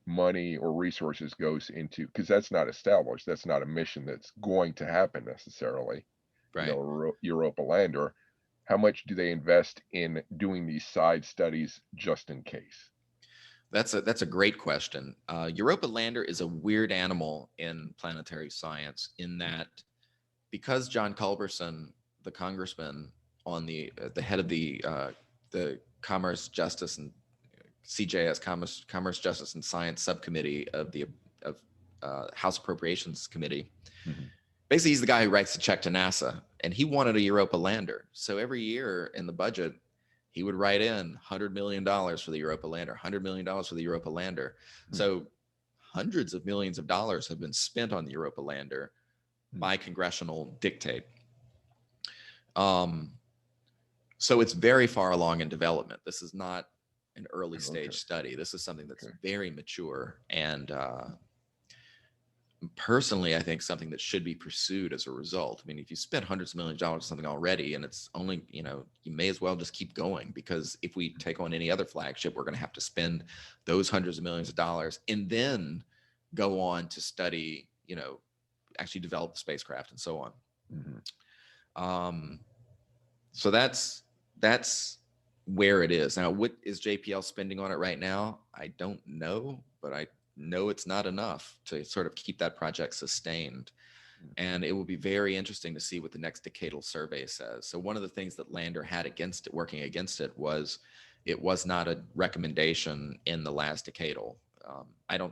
money or resources goes into, because that's not established. That's not a mission that's going to happen necessarily. Right. Europa lander. How much do they invest in doing these side studies just in case? That's a great question. Europa lander is a weird animal in planetary science, in that because John Culberson, the congressman on the head of the Commerce, Justice, and CJS Commerce, Justice, and Science subcommittee of the of House Appropriations Committee. Mhm. Basically, he's the guy who writes the check to NASA, and he wanted a Europa lander. So every year in the budget, he would write in $100 million for the Europa lander, $100 million for the Europa lander. Mhm. So hundreds of millions of dollars have been spent on the Europa lander Mhm. by congressional dictate. Um, so it's very far along in development. This is not an early Okay. stage study. This is something that's Okay. very mature, and personally, I think something that should be pursued as a result. I mean, if you spend hundreds of millions of dollars on something already, and it's only, you may as well just keep going, because if we take on any other flagship, we're going to have to spend those hundreds of millions of dollars and then go on to study, actually develop the spacecraft and so on. Mhm. Um, so that's where it is now. What is JPL spending on it right now? I don't know, but I know it's not enough to sort of keep that project sustained. And it will be very interesting to see what the next decadal survey says. So one of the things that Lander had against it, working against it, was it was not a recommendation in the last decadal.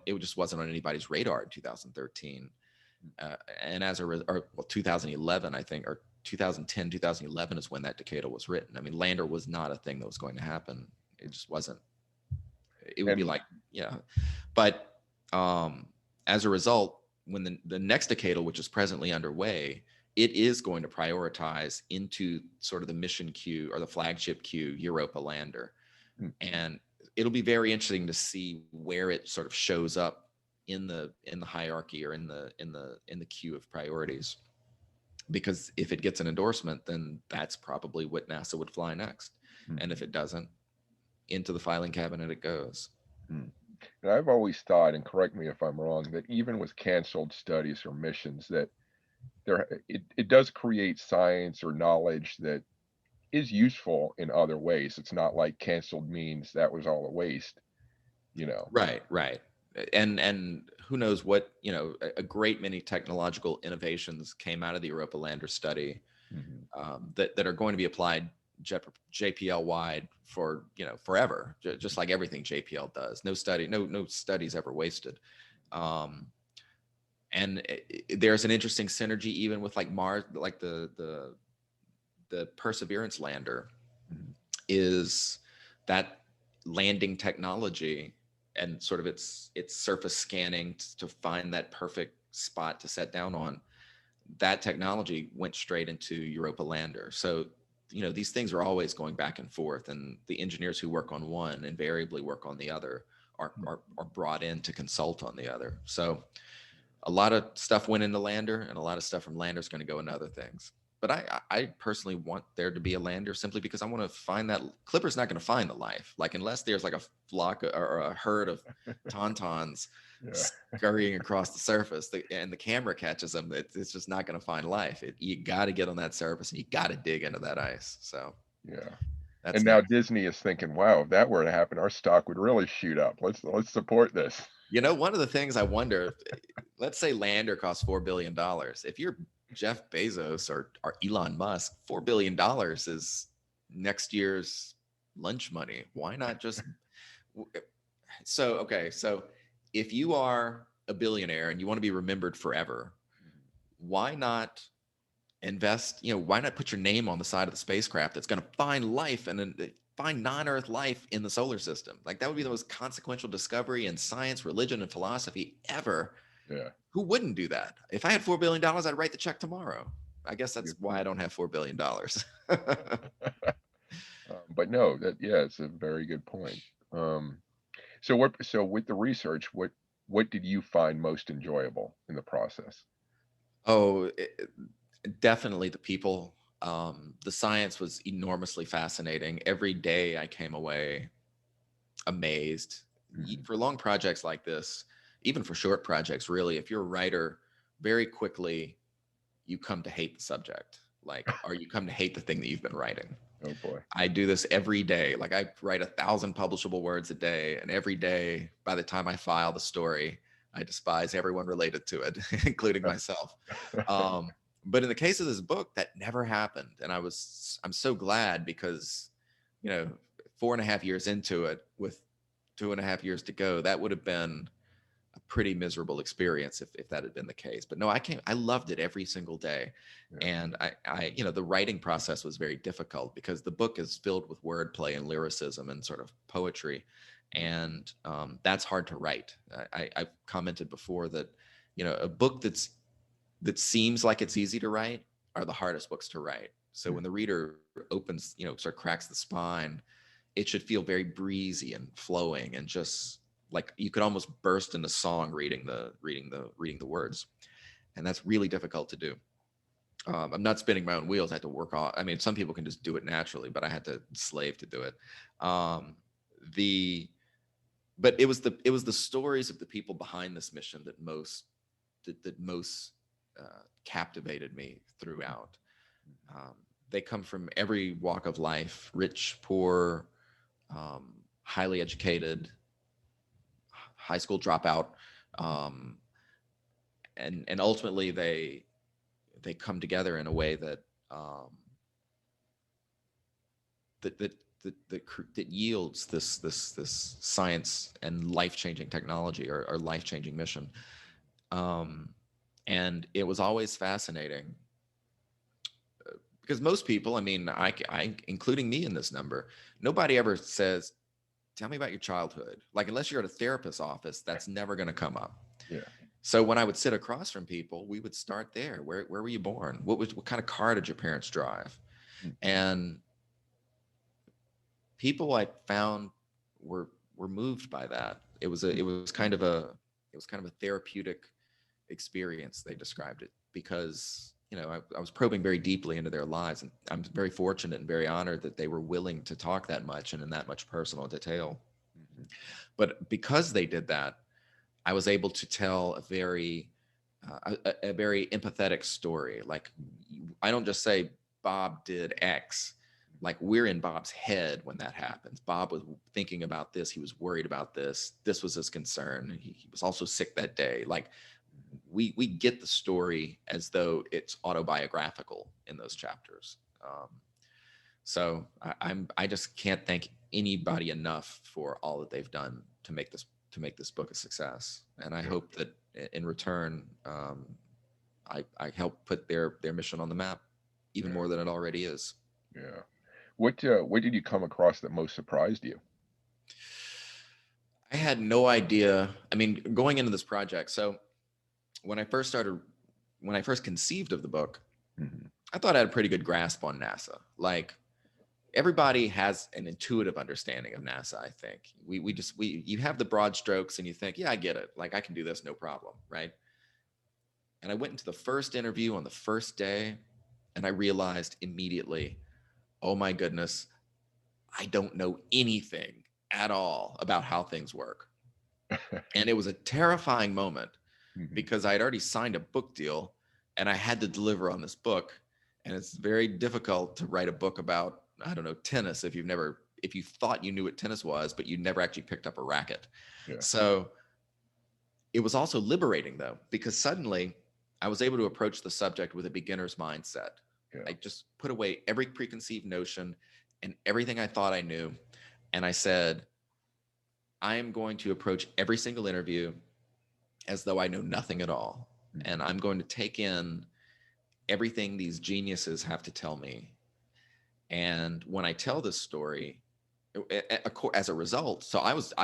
It just wasn't on anybody's radar in 2013. And as a or well, 2011, I think, or 2010, 2011 is when that decadal was written. I mean, Lander was not a thing that was going to happen. It just wasn't. It would be And like, yeah. But as a result, when the next decadal, which is presently underway, it is going to prioritize into sort of the mission queue or the flagship queue Europa lander. mm, And it'll be very interesting to see where it sort of shows up in the hierarchy, or in the queue of priorities. Because if it gets an endorsement, then that's probably what NASA would fly next. And if mhm, it doesn't, into the filing cabinet it goes. mm. And I've always thought, and correct me if I'm wrong, that even with canceled studies or missions, that it does create science or knowledge that is useful in other ways. It's not like canceled means that was all a waste, you know. Right, right. And who knows what, a great many technological innovations came out of the Europa Lander study, Mhm. that are going to be applied JPL wide for, forever, just like everything JPL does. No studies ever wasted. Um, and there's an interesting synergy even with like Mars, like the Perseverance lander Mhm. is that landing technology, and sort of its surface scanning to find that perfect spot to set down on. That technology went straight into Europa lander. So these things are always going back and forth, and the engineers who work on one invariably work on the other, are brought in to consult on the other. So A lot of stuff went into lander, and a lot of stuff from lander is going to go into other things. But I personally want there to be a lander simply because I want to find that Clipper's not going to find the life. Like unless there's like a flock or a herd of tauntauns Yeah. scurrying across the surface, and the camera catches them, it's just not going to find life. You got to get on that surface and you got to dig into that ice. So Yeah. that's And now next. Disney is thinking, wow, if that were to happen, our stock would really shoot up. Let's support this. One of the things I wonder, let's say lander costs $4 billion. If you're Jeff Bezos or Elon Musk, $4 billion is next year's lunch money. Why not just so okay, so if you are a billionaire and you want to be remembered forever, why not invest, why not put your name on the side of the spacecraft that's going to find life and then find non-Earth life in the solar system? Like that would be the most consequential discovery in science, religion, and philosophy ever. Yeah. Who wouldn't do that? If I had $4 billion, I'd write the check tomorrow. I guess that's Good why I point. don't have $4 billion. But no, that yeah, it's a very good point. So with the research, what did you find most enjoyable in the process? Oh, definitely the people. The science was enormously fascinating. Every day I came away amazed. Mhm. For long projects like this, even for short projects, really, if you're a writer, very quickly you come to hate the subject, like, or you come to hate the thing that you've been writing. Oh boy. I do this every day. Like I write 1,000 publishable words a day, and every day, by the time I file the story, I despise everyone related to it, including myself. But in the case of this book, that never happened, and I'm so glad because, you know, 4.5 years into it, with 2.5 years to go, that would have been a pretty miserable experience if that had been the case. But no, I loved it every single day. Yeah. And the writing process was very difficult because the book is filled with wordplay and lyricism and sort of poetry. And that's hard to write. I've commented before that, a book that seems like it's easy to write are the hardest books to write. So Mm. when the reader opens, sort of cracks the spine, it should feel very breezy and flowing and just like you could almost burst into song reading the words, and that's really difficult to do. I'm not spinning my own wheels. I had to work on. I mean, some people can just do it naturally, but I had to slave to do it. Um, the but it was the stories of the people behind this mission that most captivated me throughout. Um, they come from every walk of life, rich, poor, highly educated, high school dropout, um, and ultimately they come together in a way that that that yields this science and life changing technology or life changing mission. Um, and it was always fascinating because most people, I mean, I including me in this number, nobody ever says, "Tell me about your childhood." Like unless you're at a therapist's office, that's never going to come up. Yeah. So when I would sit across from people, we would start there. Where were you born? What kind of car did your parents drive? Mm. And people I found were moved by that. It was kind of a therapeutic experience. They described it because I was probing very deeply into their lives, and I'm very fortunate and very honored that they were willing to talk that much and in that much personal detail. Mhm. But because they did that, I was able to tell a very empathetic story. Like I don't just say Bob did X. Like we're in Bob's head when that happens. Bob was thinking about this. He was worried about this. This was his concern. He was also sick that day. Like we get the story as though it's autobiographical in those chapters. So I just can't thank anybody enough for all that they've done to make this book a success. And I Yeah. hope that in return, I help put their mission on the map even Yeah. more than it already is. Yeah. What did you come across that most surprised you? I had no idea. I mean, going into this project, so when I first started, when I first conceived of the book, Mhm. I thought I had a pretty good grasp on NASA. Like everybody has an intuitive understanding of NASA. I think we you have the broad strokes and you think, yeah, I get it. Like I can do this, no problem, right? And I went into the first interview on the first day, and I realized immediately, oh my goodness, I don't know anything at all about how things work. And it was a terrifying moment Mhm. because I had already signed a book deal and I had to deliver on this book. And it's very difficult to write a book about, I don't know, tennis if you thought you knew what tennis was, but you never actually picked up a racket. Yeah. So it was also liberating though, because suddenly I was able to approach the subject with a beginner's mindset. Yeah. I just put away every preconceived notion and everything I thought I knew. And I said, I am going to approach every single interview as though I know nothing at all. Mhm. And I'm going to take in everything these geniuses have to tell me. And when I tell this story, as a result, so I was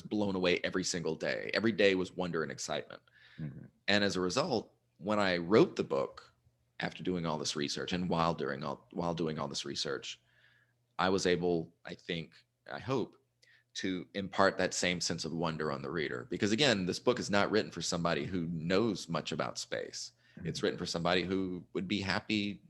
blown away every single day. Every day was wonder and excitement. Mhm. And as a result, when I wrote the book, after doing all this research and while doing all this research, I was able, I hope, to impart that same sense of wonder on the reader. Because again, this book is not written for somebody who knows much about space. It's Mhm. written for somebody who would be happy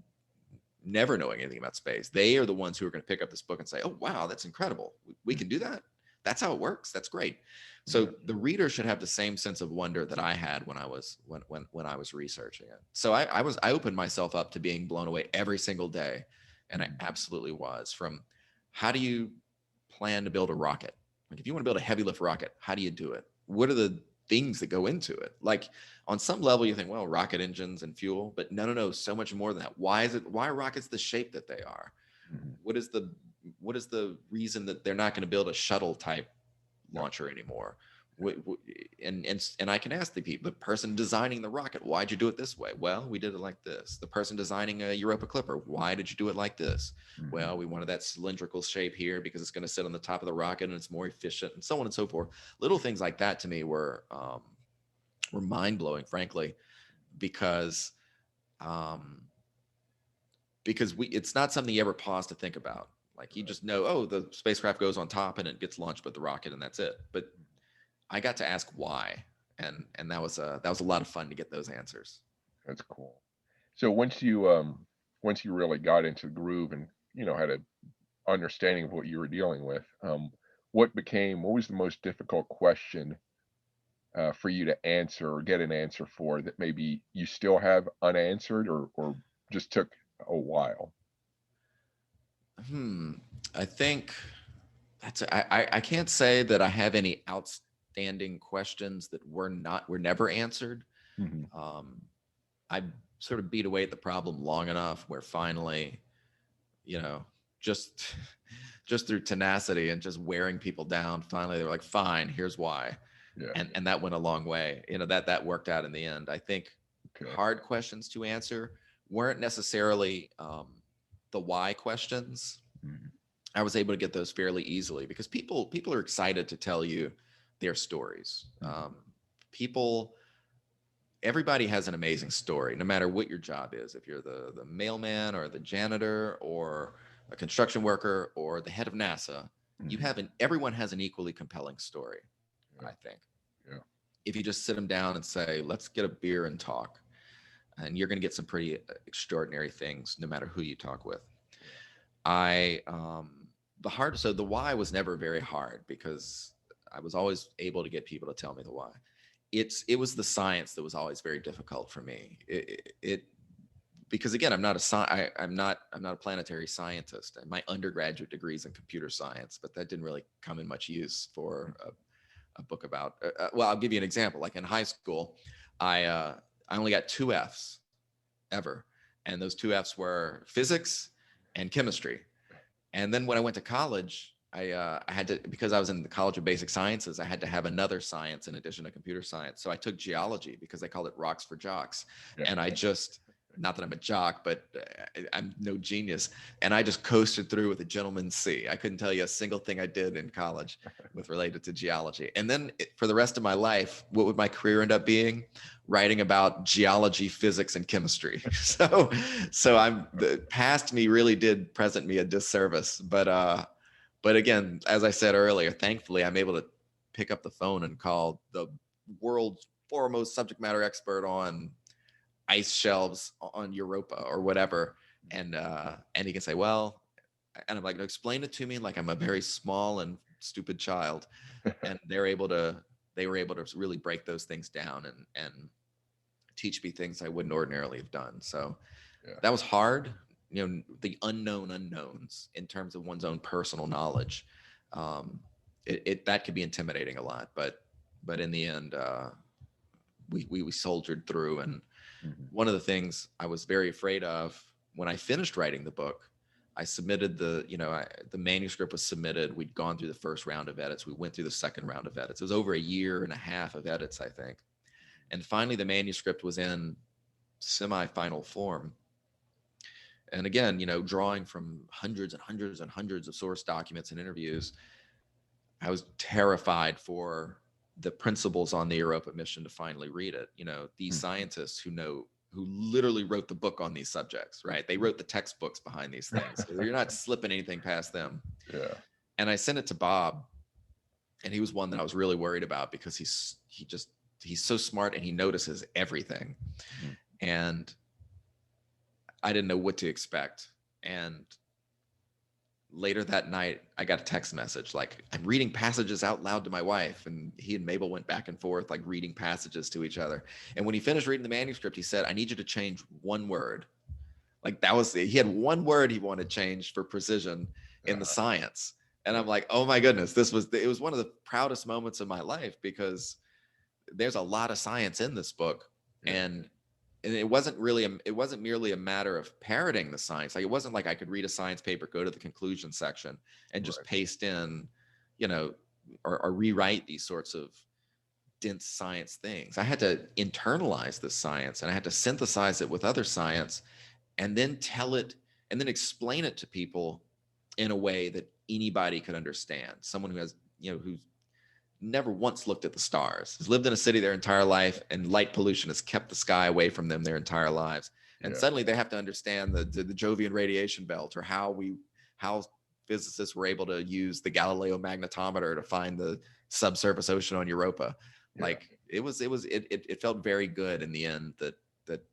never knowing anything about space. They are the ones who are going to pick up this book and say, "Oh, wow, that's incredible. We can do that. That's how it works. That's great." So Yeah. the reader should have the same sense of wonder that I had when I was when I was researching it. So I opened myself up to being blown away every single day, and I Mhm. absolutely was. From how do you plan to build a rocket? Like if you want to build a heavy lift rocket, how do you do it? What are the things that go into it? Like on some level you think, well, rocket engines and fuel, but no, so much more than that. Why are rockets the shape that they are? Mhm. What is the reason that they're not going to build a shuttle type Yeah. launcher anymore? And I can ask the person designing the rocket, why'd you do it this way? Well, we did it like this. The person designing a Europa clipper, why did you do it like this? Mhm. Well, we wanted that cylindrical shape here because it's going to sit on the top of the rocket and it's more efficient, and so on and so forth. Little things like that to me were mind blowing, frankly, because um, we it's not something you ever pause to think about. Like you Right. just know, oh, the spacecraft goes on top and it gets launched with the rocket and that's it. But I got to ask why, and that was a lot of fun to get those answers. That's cool. So once you really got into the groove and had a understanding of what you were dealing with, what was the most difficult question for you to answer or get an answer for that maybe you still have unanswered or just took a while? Hmm. I think I can't say that I have any outstanding questions that were never answered. Mhm. Um, I sort of beat away at the problem long enough where finally, you know, just just through tenacity and just wearing people down, finally they were like, "Fine, here's why," Yeah. and that went a long way. That worked out in the end. I think Okay. hard questions to answer weren't necessarily the why questions. Mhm. I was able to get those fairly easily because people are excited to tell you their stories. Mhm. People Everybody has an amazing story, no matter what your job is. If you're the mailman or the janitor or a construction worker or the head of NASA, Mhm. everyone has an equally compelling story, I Yeah. think. Yeah. If you just sit them down and say, let's get a beer and talk, and you're going to get some pretty extraordinary things, no matter who you talk with. Yeah. I, so the why was never very hard because I was always able to get people to tell me the why. It was the science that was always very difficult for me. It because again, I'm not a planetary scientist. And my undergraduate degree is in computer science, but that didn't really come in much use for a book about. Well, I'll give you an example. Like in high school, I only got two Fs ever, and those two Fs were physics and chemistry. And then when I went to college, I had to, because I was in the College of Basic Sciences, I had to have another science in addition to computer science. So I took geology because they called it rocks for jocks. Yeah. And I just, not that I'm a jock, but I'm no genius. And I just coasted through with a gentleman's C. I couldn't tell you a single thing I did in college with related to geology. And then for the rest of my life, what would my career end up being? Writing about geology, physics, and chemistry. So the past me really did present me a disservice. But again, as I said earlier, thankfully I'm able to pick up the phone and call the world's foremost subject matter expert on ice shelves on Europa or whatever. And he can say, well, and I'm like, no, explain it to me like I'm a very small and stupid child. And they were able to really break those things down and teach me things I wouldn't ordinarily have done. So Yeah. that was hard. You know, the unknown unknowns in terms of one's own personal knowledge. It that could be intimidating a lot, but in the end, we soldiered through. And Mhm. one of the things I was very afraid of when I finished writing the book, I submitted the manuscript was submitted. We'd gone through the first round of edits. We went through the second round of edits. It was over a year and a half of edits, I think. And finally, the manuscript was in semi-final form. And again, drawing from hundreds and hundreds and hundreds of source documents and interviews, I was terrified for the principals on the Europa mission to finally read it. These scientists who literally wrote the book on these subjects, right? They wrote the textbooks behind these things. So you're not slipping anything past them. Yeah. And I sent it to Bob, and he was one that I was really worried about because he's so smart and he notices everything. Mhm. And I didn't know what to expect. And later that night, I got a text message like, I'm reading passages out loud to my wife. And he and Mabel went back and forth, like reading passages to each other. And when he finished reading the manuscript, he said, I need you to change one word. Like he had one word he wanted changed for precision in the science. And I'm like, oh my goodness, it was one of the proudest moments of my life because there's a lot of science in this book. Yeah. And it wasn't merely a matter of parroting the science. Like, it wasn't like I could read a science paper, go to the conclusion section and just Right. paste in, or rewrite these sorts of dense science things. I had to internalize this science and I had to synthesize it with other science and then tell it and then explain it to people in a way that anybody could understand. Someone who has, who's never once looked at the stars, has lived in a city their entire life, and light pollution has kept the sky away from them their entire lives. And Yeah. suddenly they have to understand the Jovian radiation belt, or how physicists were able to use the Galileo magnetometer to find the subsurface ocean on Europa. Yeah. Like it felt very good in the end that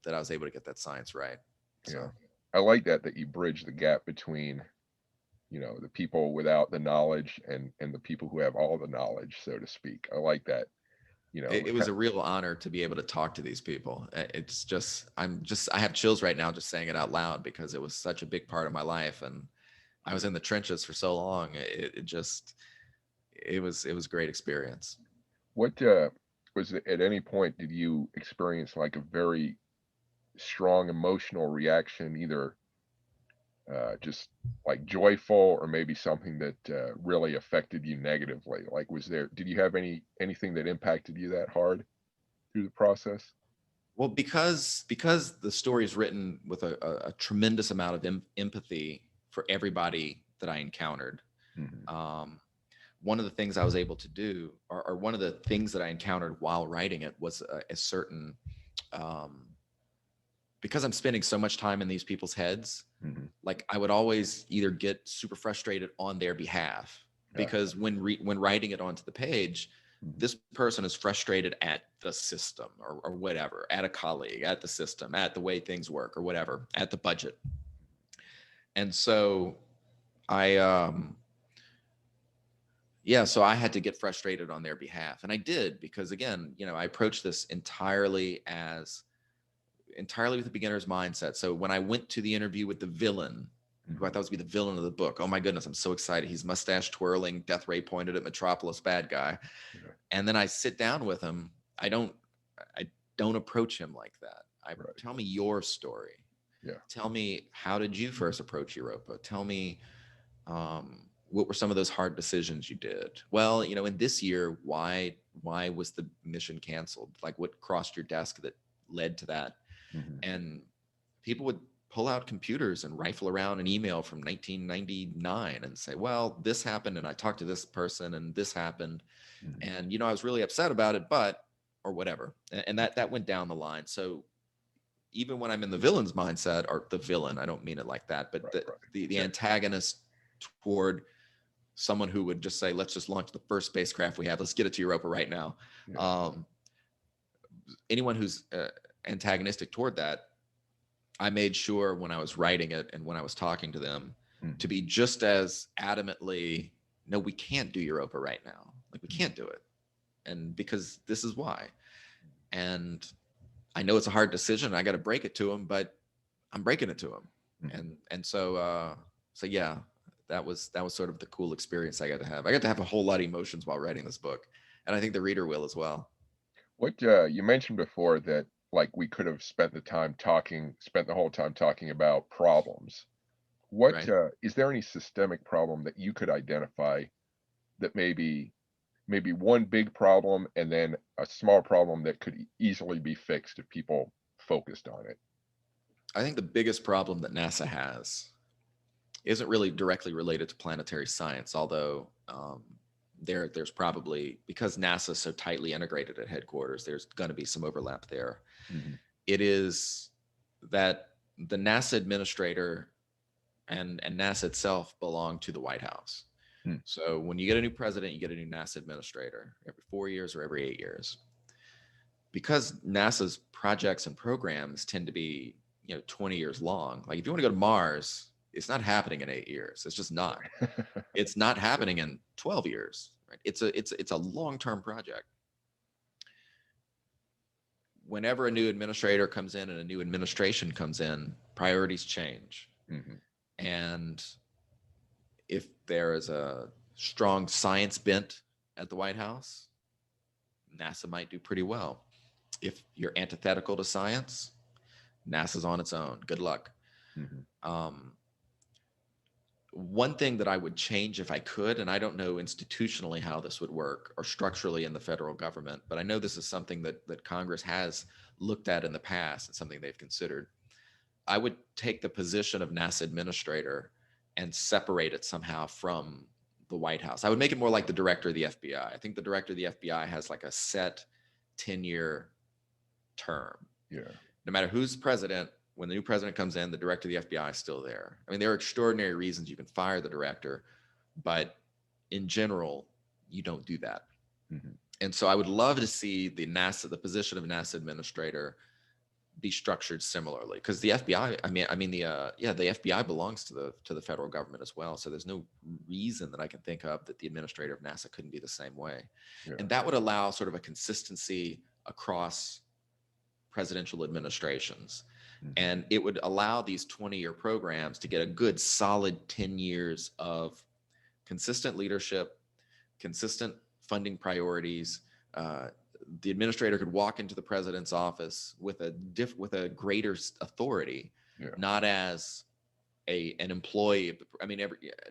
I was able to get that science right. So. Yeah. I like that you bridge the gap between, the people without the knowledge and the people who have all the knowledge, so to speak. I like that. It was a real honor to be able to talk to these people. It's just, I have chills right now just saying it out loud because it was such a big part of my life. And I was in the trenches for so long. It was a great experience. What was it, at any point did you experience like a very strong emotional reaction, either just like joyful or maybe something that really affected you negatively? Like, did you have anything that impacted you that hard through the process? Well, because the story is written with a tremendous amount of empathy for everybody that I encountered. Hmm. One of the things I was able to do, or one of the things that I encountered while writing it, was a certain, because I'm spending so much time in these people's heads, Hmm. like I would always either get super frustrated on their behalf, because when writing it onto the page, this person is frustrated at the system or whatever, at a colleague, at the system, at the way things work or whatever, at the budget. And so so I had to get frustrated on their behalf. And I did, because again, I approached this entirely with a beginner's mindset. So when I went to the interview with the villain, who I thought was going to be the villain of the book, oh my goodness, I'm so excited. He's mustache twirling, death ray pointed at Metropolis bad guy. Yeah. And then I sit down with him. I don't approach him like that. Right. Tell me your story. Yeah. Tell me, how did you first approach Europa? Tell me, what were some of those hard decisions you did? Well, in this year, why was the mission canceled? Like, what crossed your desk that led to that? Hmm. And people would pull out computers and rifle around an email from 1999 and say, well, this happened and I talked to this person and this happened. Hmm. And, I was really upset about it, or whatever. And that went down the line. So even when I'm in the villain's mindset, or the villain, I don't mean it like that, but Right. the antagonist toward someone who would just say, let's just launch the first spacecraft we have. Let's get it to Europa right now. Yeah. anyone who's antagonistic toward that, I made sure when I was writing it and when I was talking to them to Mhm. be just as adamantly, no, we can't do Europa right now. Like we can't do it. And because this is why. And I know it's a hard decision. I got to break it to them, but I'm breaking it to them. Mhm. And so yeah, that was sort of the cool experience I got to have. I got to have a whole lot of emotions while writing this book. And I think the reader will as well. What you mentioned before that like we could have spent the whole time talking about problems. What Right. is there any systemic problem that you could identify that maybe one big problem and then a small problem that could easily be fixed if people focused on it? I think the biggest problem that NASA has isn't really directly related to planetary science, although there's probably, because NASA is so tightly integrated at headquarters, there's going to be some overlap there. Mhm. It is that the NASA administrator and NASA itself belong to the White House. Mm. So when you get a new president, you get a new NASA administrator every 4 years or every 8 years. Because NASA's projects and programs tend to be 20 years long. Like if you want to go to Mars, it's not happening in 8 years. It's just not. It's not happening in 12 years. Right? It's a long-term project. Whenever a new administrator comes in and a new administration comes in, priorities change. Mhm. And if there is a strong science bent at the White House, NASA might do pretty well. If you're antithetical to science, NASA's on its own. Good luck. Mhm. Um, One thing that I would change if I could, and I don't know institutionally how this would work or structurally in the federal government, but I know this is something that Congress has looked at in the past and something they've considered. I would take the position of NASA administrator and separate it somehow from the White House. I would make it more like the director of the FBI. I think the director of the FBI has like a set 10-year term. Yeah. No matter who's president, when the new president comes in, the director of the FBI is still there. I mean, there are extraordinary reasons you can fire the director, but in general, you don't do that. Mhm. And so I would love to see the position of NASA administrator be structured similarly, because the FBI, the FBI belongs to the federal government as well. So there's no reason that I can think of that the administrator of NASA couldn't be the same way, Yeah. and that would allow sort of a consistency across presidential administrations. Mhm. And it would allow these 20-year programs to get a good solid 10 years of consistent leadership, consistent funding priorities. Uh, the administrator could walk into the president's office with a greater authority, Yeah. not as an employee.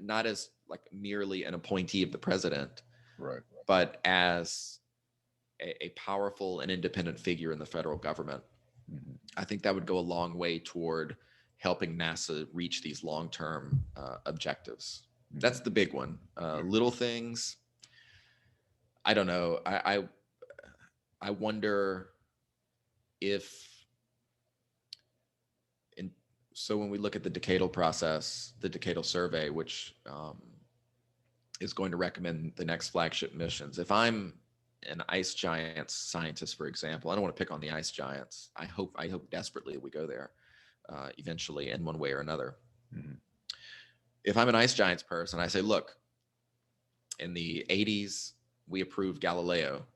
Not as like merely an appointee of the president, Right. but as a powerful and independent figure in the federal government. Mhm. I think that would go a long way toward helping NASA reach these long-term objectives. That's Mhm. the big one. Yeah. Little things, I don't know. I wonder if in so when we look at the decadal process, the decadal survey, which is going to recommend the next flagship missions. If I'm an ice giants scientist, for example, I don't want to pick on the ice giants. I hope desperately we go there eventually in one way or another. Mhm. If I'm an ice giants person, I say, look, in the 80s, we approved Galileo,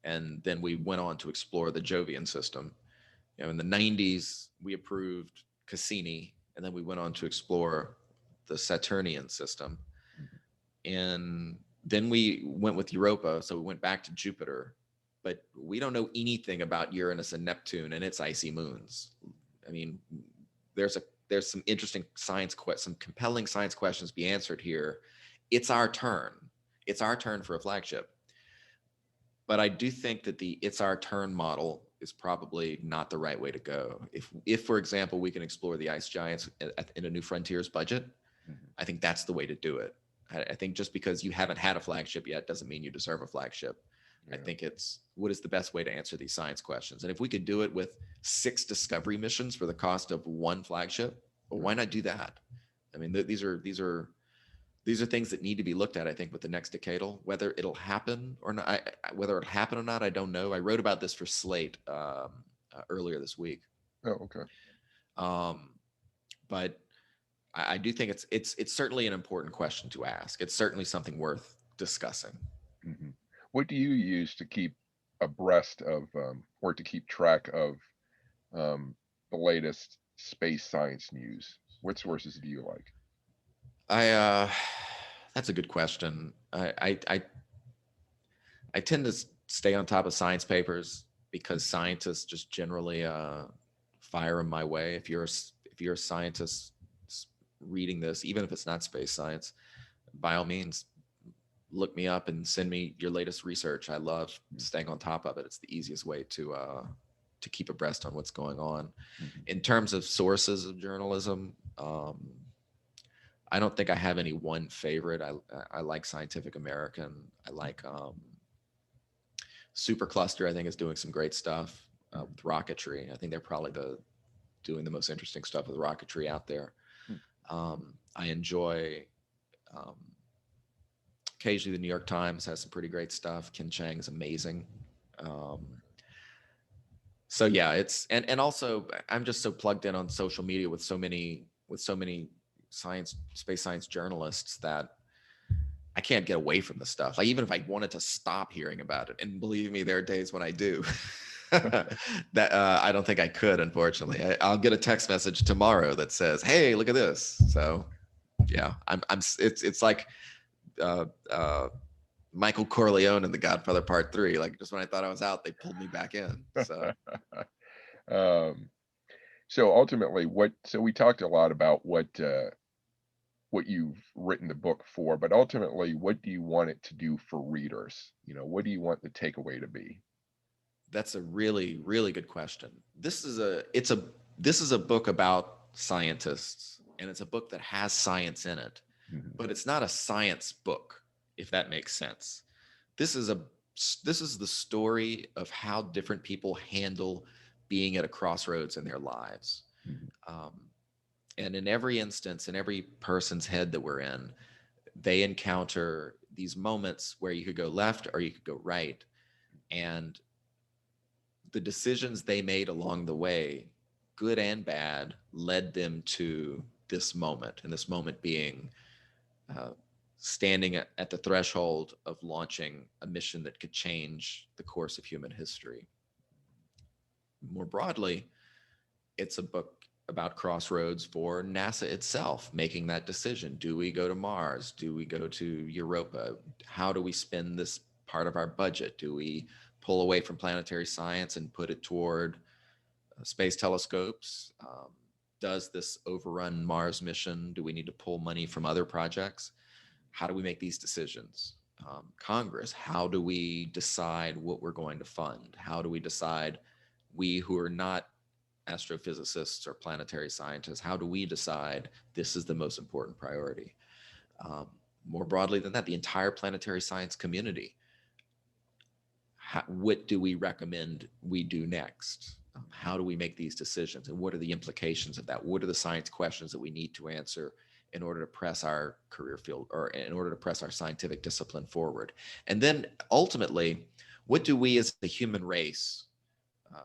and then we went on to explore the Jovian system. In the 90s, we approved Cassini, and then we went on to explore the Saturnian system. Mhm. And then we went with Europa, so we went back to Jupiter, but we don't know anything about Uranus and Neptune and its icy moons. I mean, there's a there's some interesting some compelling science questions to be answered here. It's our turn. It's our turn for a flagship. But I do think that the it's our turn model is probably not the right way to go. If for example, we can explore the ice giants in a New Frontiers budget, Mhm. I think that's the way to do it. I think just because you haven't had a flagship yet doesn't mean you deserve a flagship. I Yeah. think it's what is the best way to answer these science questions. And if we could do it with 6 discovery missions for the cost of one flagship, well, why Right. not do that? I mean, these are these are things that need to be looked at, I think, with the next decadal. Whether it'll happen or not, whether it'll happen or not, I don't know. I wrote about this for Slate earlier this week. Oh, okay. Um, but I do think it's certainly an important question to ask. It's certainly something worth discussing. Hmm. What do you use to keep abreast of, or to keep track of, um, the latest space science news? What sources do you like? I That's a good question. I tend to stay on top of science papers because scientists just generally fire them my way. If you're a scientist reading this, even if it's not space science, by all means, look me up and send me your latest research. I love staying on top of it. It's the easiest way to keep abreast on what's going on. Mm-hmm. In terms of sources of journalism, I don't think I have any one favorite. I like Scientific American. I like Supercluster. I think is doing some great stuff with rocketry. I think they're probably doing the most interesting stuff with rocketry out there. I enjoy um, occasionally the New York Times has some pretty great stuff. Ken Chang is amazing. Um, so yeah, and also I'm just so plugged in on social media with so many space science journalists that I can't get away from the stuff. Like even if I wanted to stop hearing about it, and believe me, there are days when I do. That I don't think I could, unfortunately. I'll get a text message tomorrow that says, "Hey, look at this." So yeah, I'm. It's like uh, uh, Michael Corleone in The Godfather Part 3. Like just when I thought I was out, they pulled me back in. So um, so ultimately, so we talked a lot about what you've written the book for, but ultimately, what do you want it to do for readers? What do you want the takeaway to be? that's a really, really good question. This is a book about scientists, and it's a book that has science in it, Mhm. but it's not a science book, if that makes sense. This is a this is the story of how different people handle being at a crossroads in their lives. Mhm. Um, and in every instance, in every person's head that we're in, they encounter these moments where you could go left or you could go right. And the decisions they made along the way, good and bad, led them to this moment. And this moment being uh, standing at the threshold of launching a mission that could change the course of human history. More broadly, it's a book about crossroads for NASA itself, making that decision. Do we go to Mars? Do we go to Europa? How do we spend this part of our budget? Do we pull away from planetary science and put it toward space telescopes? Does this overrun Mars mission? Do we need to pull money from other projects? How do we make these decisions? Congress, how do we decide what we're going to fund? How do we decide, we who are not astrophysicists or planetary scientists, how do we decide this is the most important priority? Um, More broadly than that, the entire planetary science community, what do we recommend we do next? How do we make these decisions? And what are the implications of that? What are the science questions that we need to answer in order to press our career field or in order to press our scientific discipline forward? And then ultimately, what do we as the human race,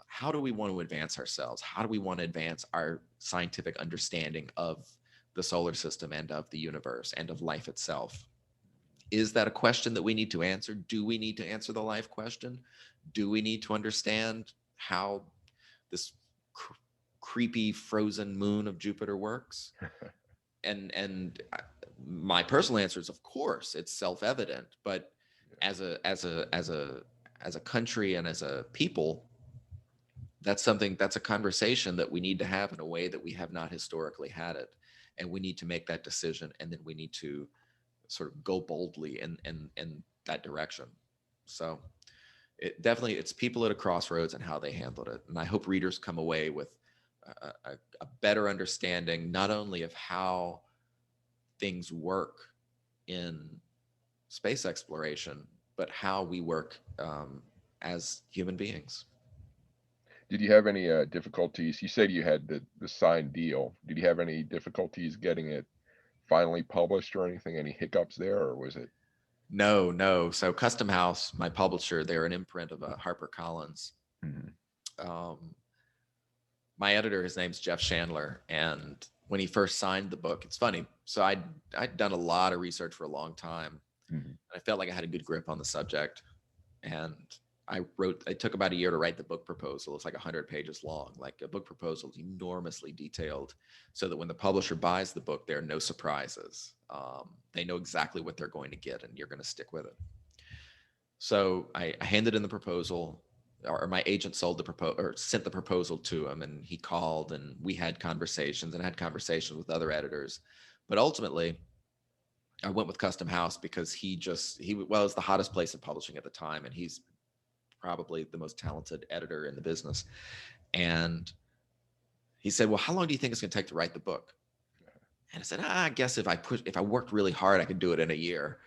how do we want to advance ourselves? How do we want to advance our scientific understanding of the solar system and of the universe and of life itself? Is that a question that we need to answer? Do we need to answer the life question? Do we need to understand how this creepy frozen moon of Jupiter works? And my personal answer is, of course, it's self-evident. But as a country and as a people, that's a conversation that we need to have in a way that we have not historically had it, and we need to make that decision, and then we need to sort of go boldly in that direction. So it's people at a crossroads and how they handled it. And I hope readers come away with a better understanding, not only of how things work in space exploration, but how we work as human beings. Did you have any difficulties? You said you had the signed deal. Did you have any difficulties getting it finally published or anything? Any hiccups there, or was it? No, no. So Custom House, my publisher, they're an imprint of Harper Collins. Mhm. Um, my editor, his name's Jeff Chandler, and when he first signed the book, it's funny. So I'd done a lot of research for a long time. Mhm. I felt like I had a good grip on the subject, and it took about a year to write the book proposal. It's like 100 pages long. Like, a book proposal is enormously detailed, so that when the publisher buys the book, there are no surprises. They know exactly what they're going to get, and you're going to stick with it. So I handed in the proposal, or my agent sold the proposal, or sent the proposal to him, and he called, and we had conversations, and I had conversations with other editors. But ultimately, I went with Custom House because well, it's the hottest place in publishing at the time, and he's probably the most talented editor in the business. And he said, "Well, how long do you think it's going to take to write the book?" And I said, "I guess if I worked really hard, I could do it in a year."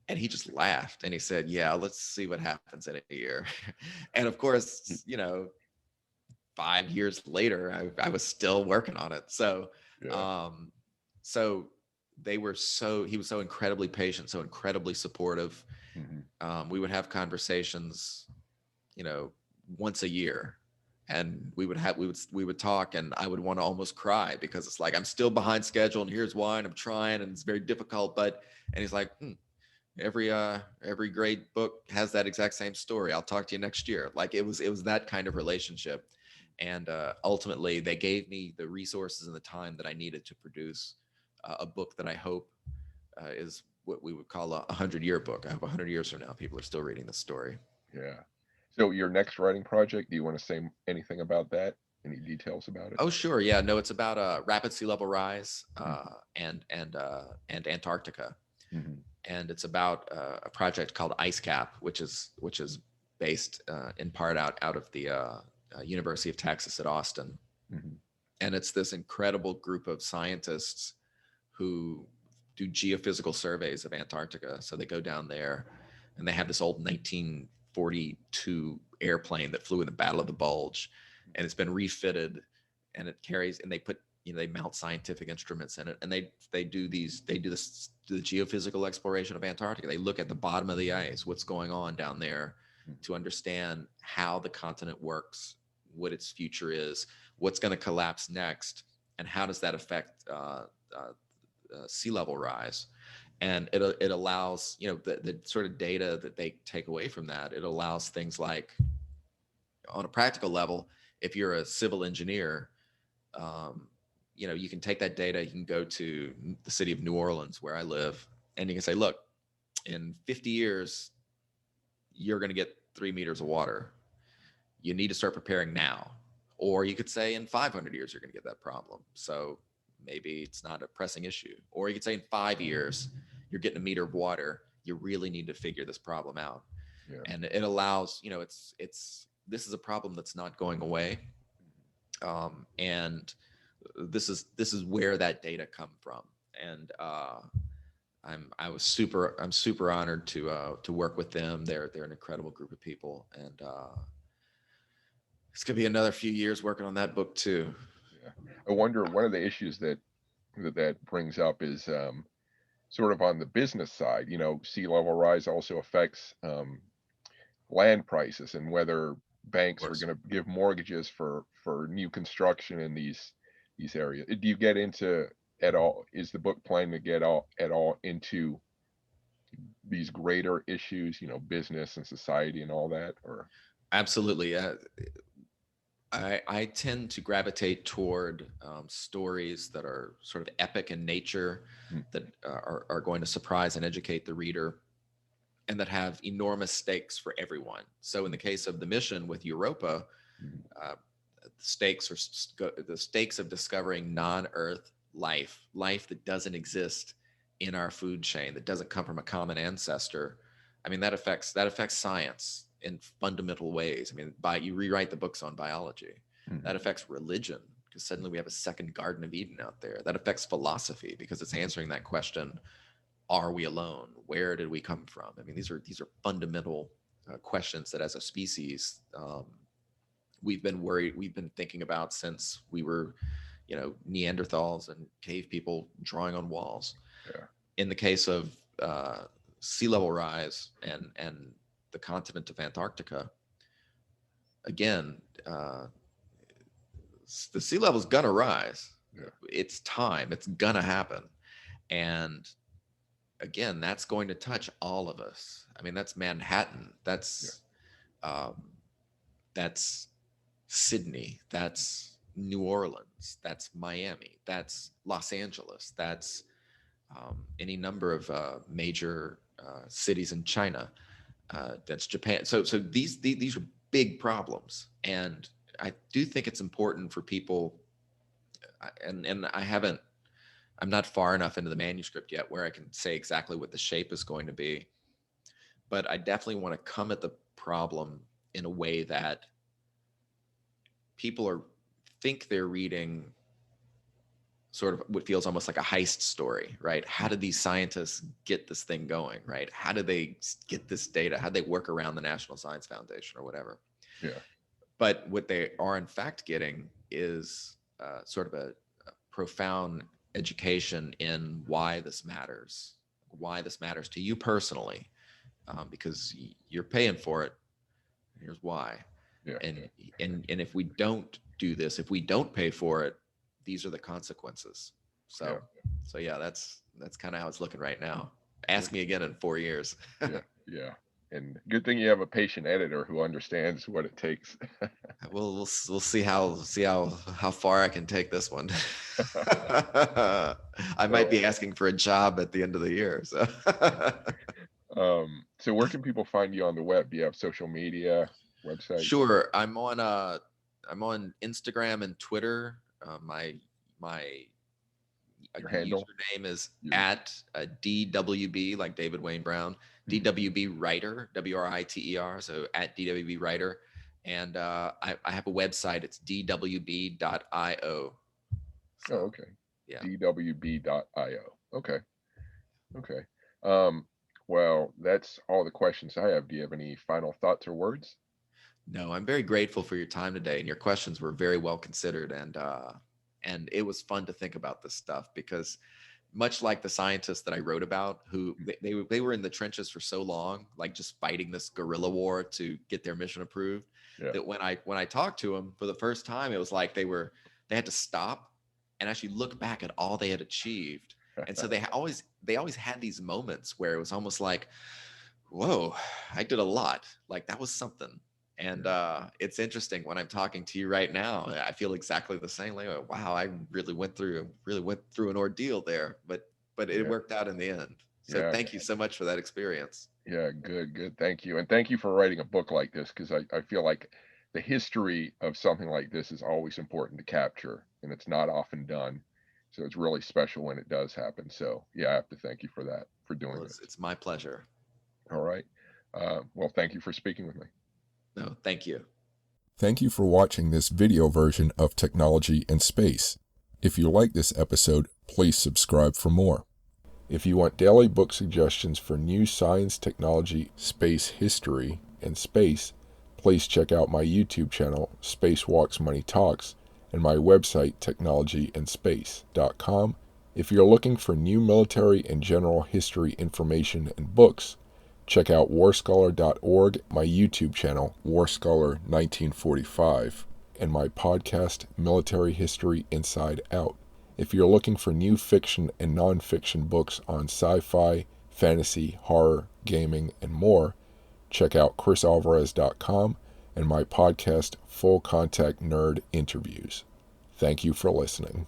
And he just laughed and he said, "Yeah, let's see what happens in a year." And of course, 5 years later, I was still working on it. So, Yeah. um, so he was so incredibly patient, so incredibly supportive. Mhm. We would have conversations, you know, once a year, and we would talk, and I would want to almost cry because it's like, I'm still behind schedule, and here's why, and I'm trying, and it's very difficult. And he's like, every great book has that exact same story. I'll talk to you next year. Like, it was that kind of relationship. And ultimately, they gave me the resources and the time that I needed to produce a book that I hope is what we would call a 100-year book. I hope 100 years from now, people are still reading this story. Yeah. So your next writing project, do you want to say anything about that? Any details about it? Oh, sure. Yeah. No, it's about rapid sea level rise Mhm. and Antarctica, Mhm. and it's about a project called Ice Cap, which is based in part out of the University of Texas at Austin, Mhm. and it's this incredible group of scientists who do geophysical surveys of Antarctica. So they go down there, and they have this old 1942 airplane that flew in the Battle of the Bulge, and it's been refitted, and it carries, and they put, they mount scientific instruments in it, and they do the geophysical exploration of Antarctica. They look at the bottom of the ice, what's going on down there, Mhm. to understand how the continent works, what its future is, what's going to collapse next, and how does that affect sea level rise. And it allows, the sort of data that they take away from that, it allows things like, on a practical level, if you're a civil engineer, um, you can take that data, you can go to the city of New Orleans, where I live, and you can say, look, in 50 years, you're going to get 3 meters of water. You need to start preparing now. Or you could say, in 500 years, you're going to get that problem. So maybe it's not a pressing issue. Or you could say, in 5 years, you're getting a meter of water. You really need to figure this problem out. Yeah. And it allows, this is a problem that's not going away. And this is where that data come from. And I'm super honored to work with them. They're an incredible group of people, and it's gonna be another few years working on that book too. Yeah. I wonder, one of the issues that brings up is sort of on the business side. Sea level rise also affects land prices and whether Of banks are course. going to give mortgages for new construction in these areas. Do you get into at all? Is the book planning to get all at all into these greater issues, business and society and all that? Or Absolutely. I tend to gravitate toward stories that are sort of epic in nature, mm, that are going to surprise and educate the reader, and that have enormous stakes for everyone. So in the case of the mission with Europa, mm, uh, the stakes of discovering non-Earth life that doesn't exist in our food chain, that doesn't come from a common ancestor. I mean, that affects science in fundamental ways. I mean, you rewrite the books on biology. mm, That affects religion, because suddenly we have a second Garden of Eden out there. That affects philosophy, because it's answering that question: are we alone? Where did we come from? I mean, these are fundamental questions that, as a species, we've been thinking about since we were, Neanderthals and cave people drawing on walls. Yeah. In the case of sea level rise and the continent of Antarctica, again, the sea level is gonna rise. Yeah. It's time. It's gonna happen, and again, that's going to touch all of us. I mean, that's Manhattan. That's Sydney. That's New Orleans. That's Miami. That's Los Angeles. That's any number of major cities in China. That's Japan. So these are big problems, and I do think it's important for people. And I'm not far enough into the manuscript yet where I can say exactly what the shape is going to be, but I definitely want to come at the problem in a way that people think they're reading sort of what feels almost like a heist story, right? How did these scientists get this thing going, right? How did they get this data? How did they work around the National Science Foundation or whatever? Yeah. But what they are in fact getting is sort of a profound education in why this matters to you personally, because you're paying for it. Here's why. Yeah. And if we don't do this, if we don't pay for it, these are the consequences. So yeah, that's kind of how it's looking right now. Ask me again in 4 years. Yeah. And good thing you have a patient editor who understands what it takes. We'll see how far I can take this one. I might be asking for a job at the end of the year. So so where can people find you on the web? Do you have social media, website? Sure. I'm on Instagram and Twitter. My Your handle? username is at DWB, like David Wayne Brown, DWB Writer, WRITER, so at DWB Writer. And I have a website. It's dwb.io. So, okay. Yeah. dwb.io. Okay. Well, that's all the questions I have. Do you have any final thoughts or words? No, I'm very grateful for your time today, and your questions were very well considered, and it was fun to think about this stuff because much like the scientists that I wrote about, who they were in the trenches for so long, like just fighting this guerrilla war to get their mission approved, that when I talked to them for the first time, it was like they had to stop and actually look back at all they had achieved. And so they always had these moments where it was almost like, whoa, I did a lot. Like that was something. And it's interesting when I'm talking to you right now, I feel exactly the same. Like, wow, I really went through an ordeal there, but it worked out in the end. So thank you so much for that experience. Yeah, good. Thank you. And thank you for writing a book like this, because I feel like the history of something like this is always important to capture, and it's not often done. So it's really special when it does happen. So yeah, I have to thank you for that, for doing this. It's my pleasure. All right. Well, thank you for speaking with me. No, thank you. Thank you for watching this video version of Technology and Space. If you like this episode, please subscribe for more. If you want daily book suggestions for new science, technology, space history, and space, please check out my YouTube channel, Spacewalks Money Talks, and my website, technologyandspace.com. If you're looking for new military and general history information and books, check out warscholar.org, my YouTube channel, Warscholar 1945, and my podcast, Military History Inside Out. If you're looking for new fiction and nonfiction books on sci-fi, fantasy, horror, gaming, and more, check out chrisalvarez.com and my podcast, Full Contact Nerd Interviews. Thank you for listening.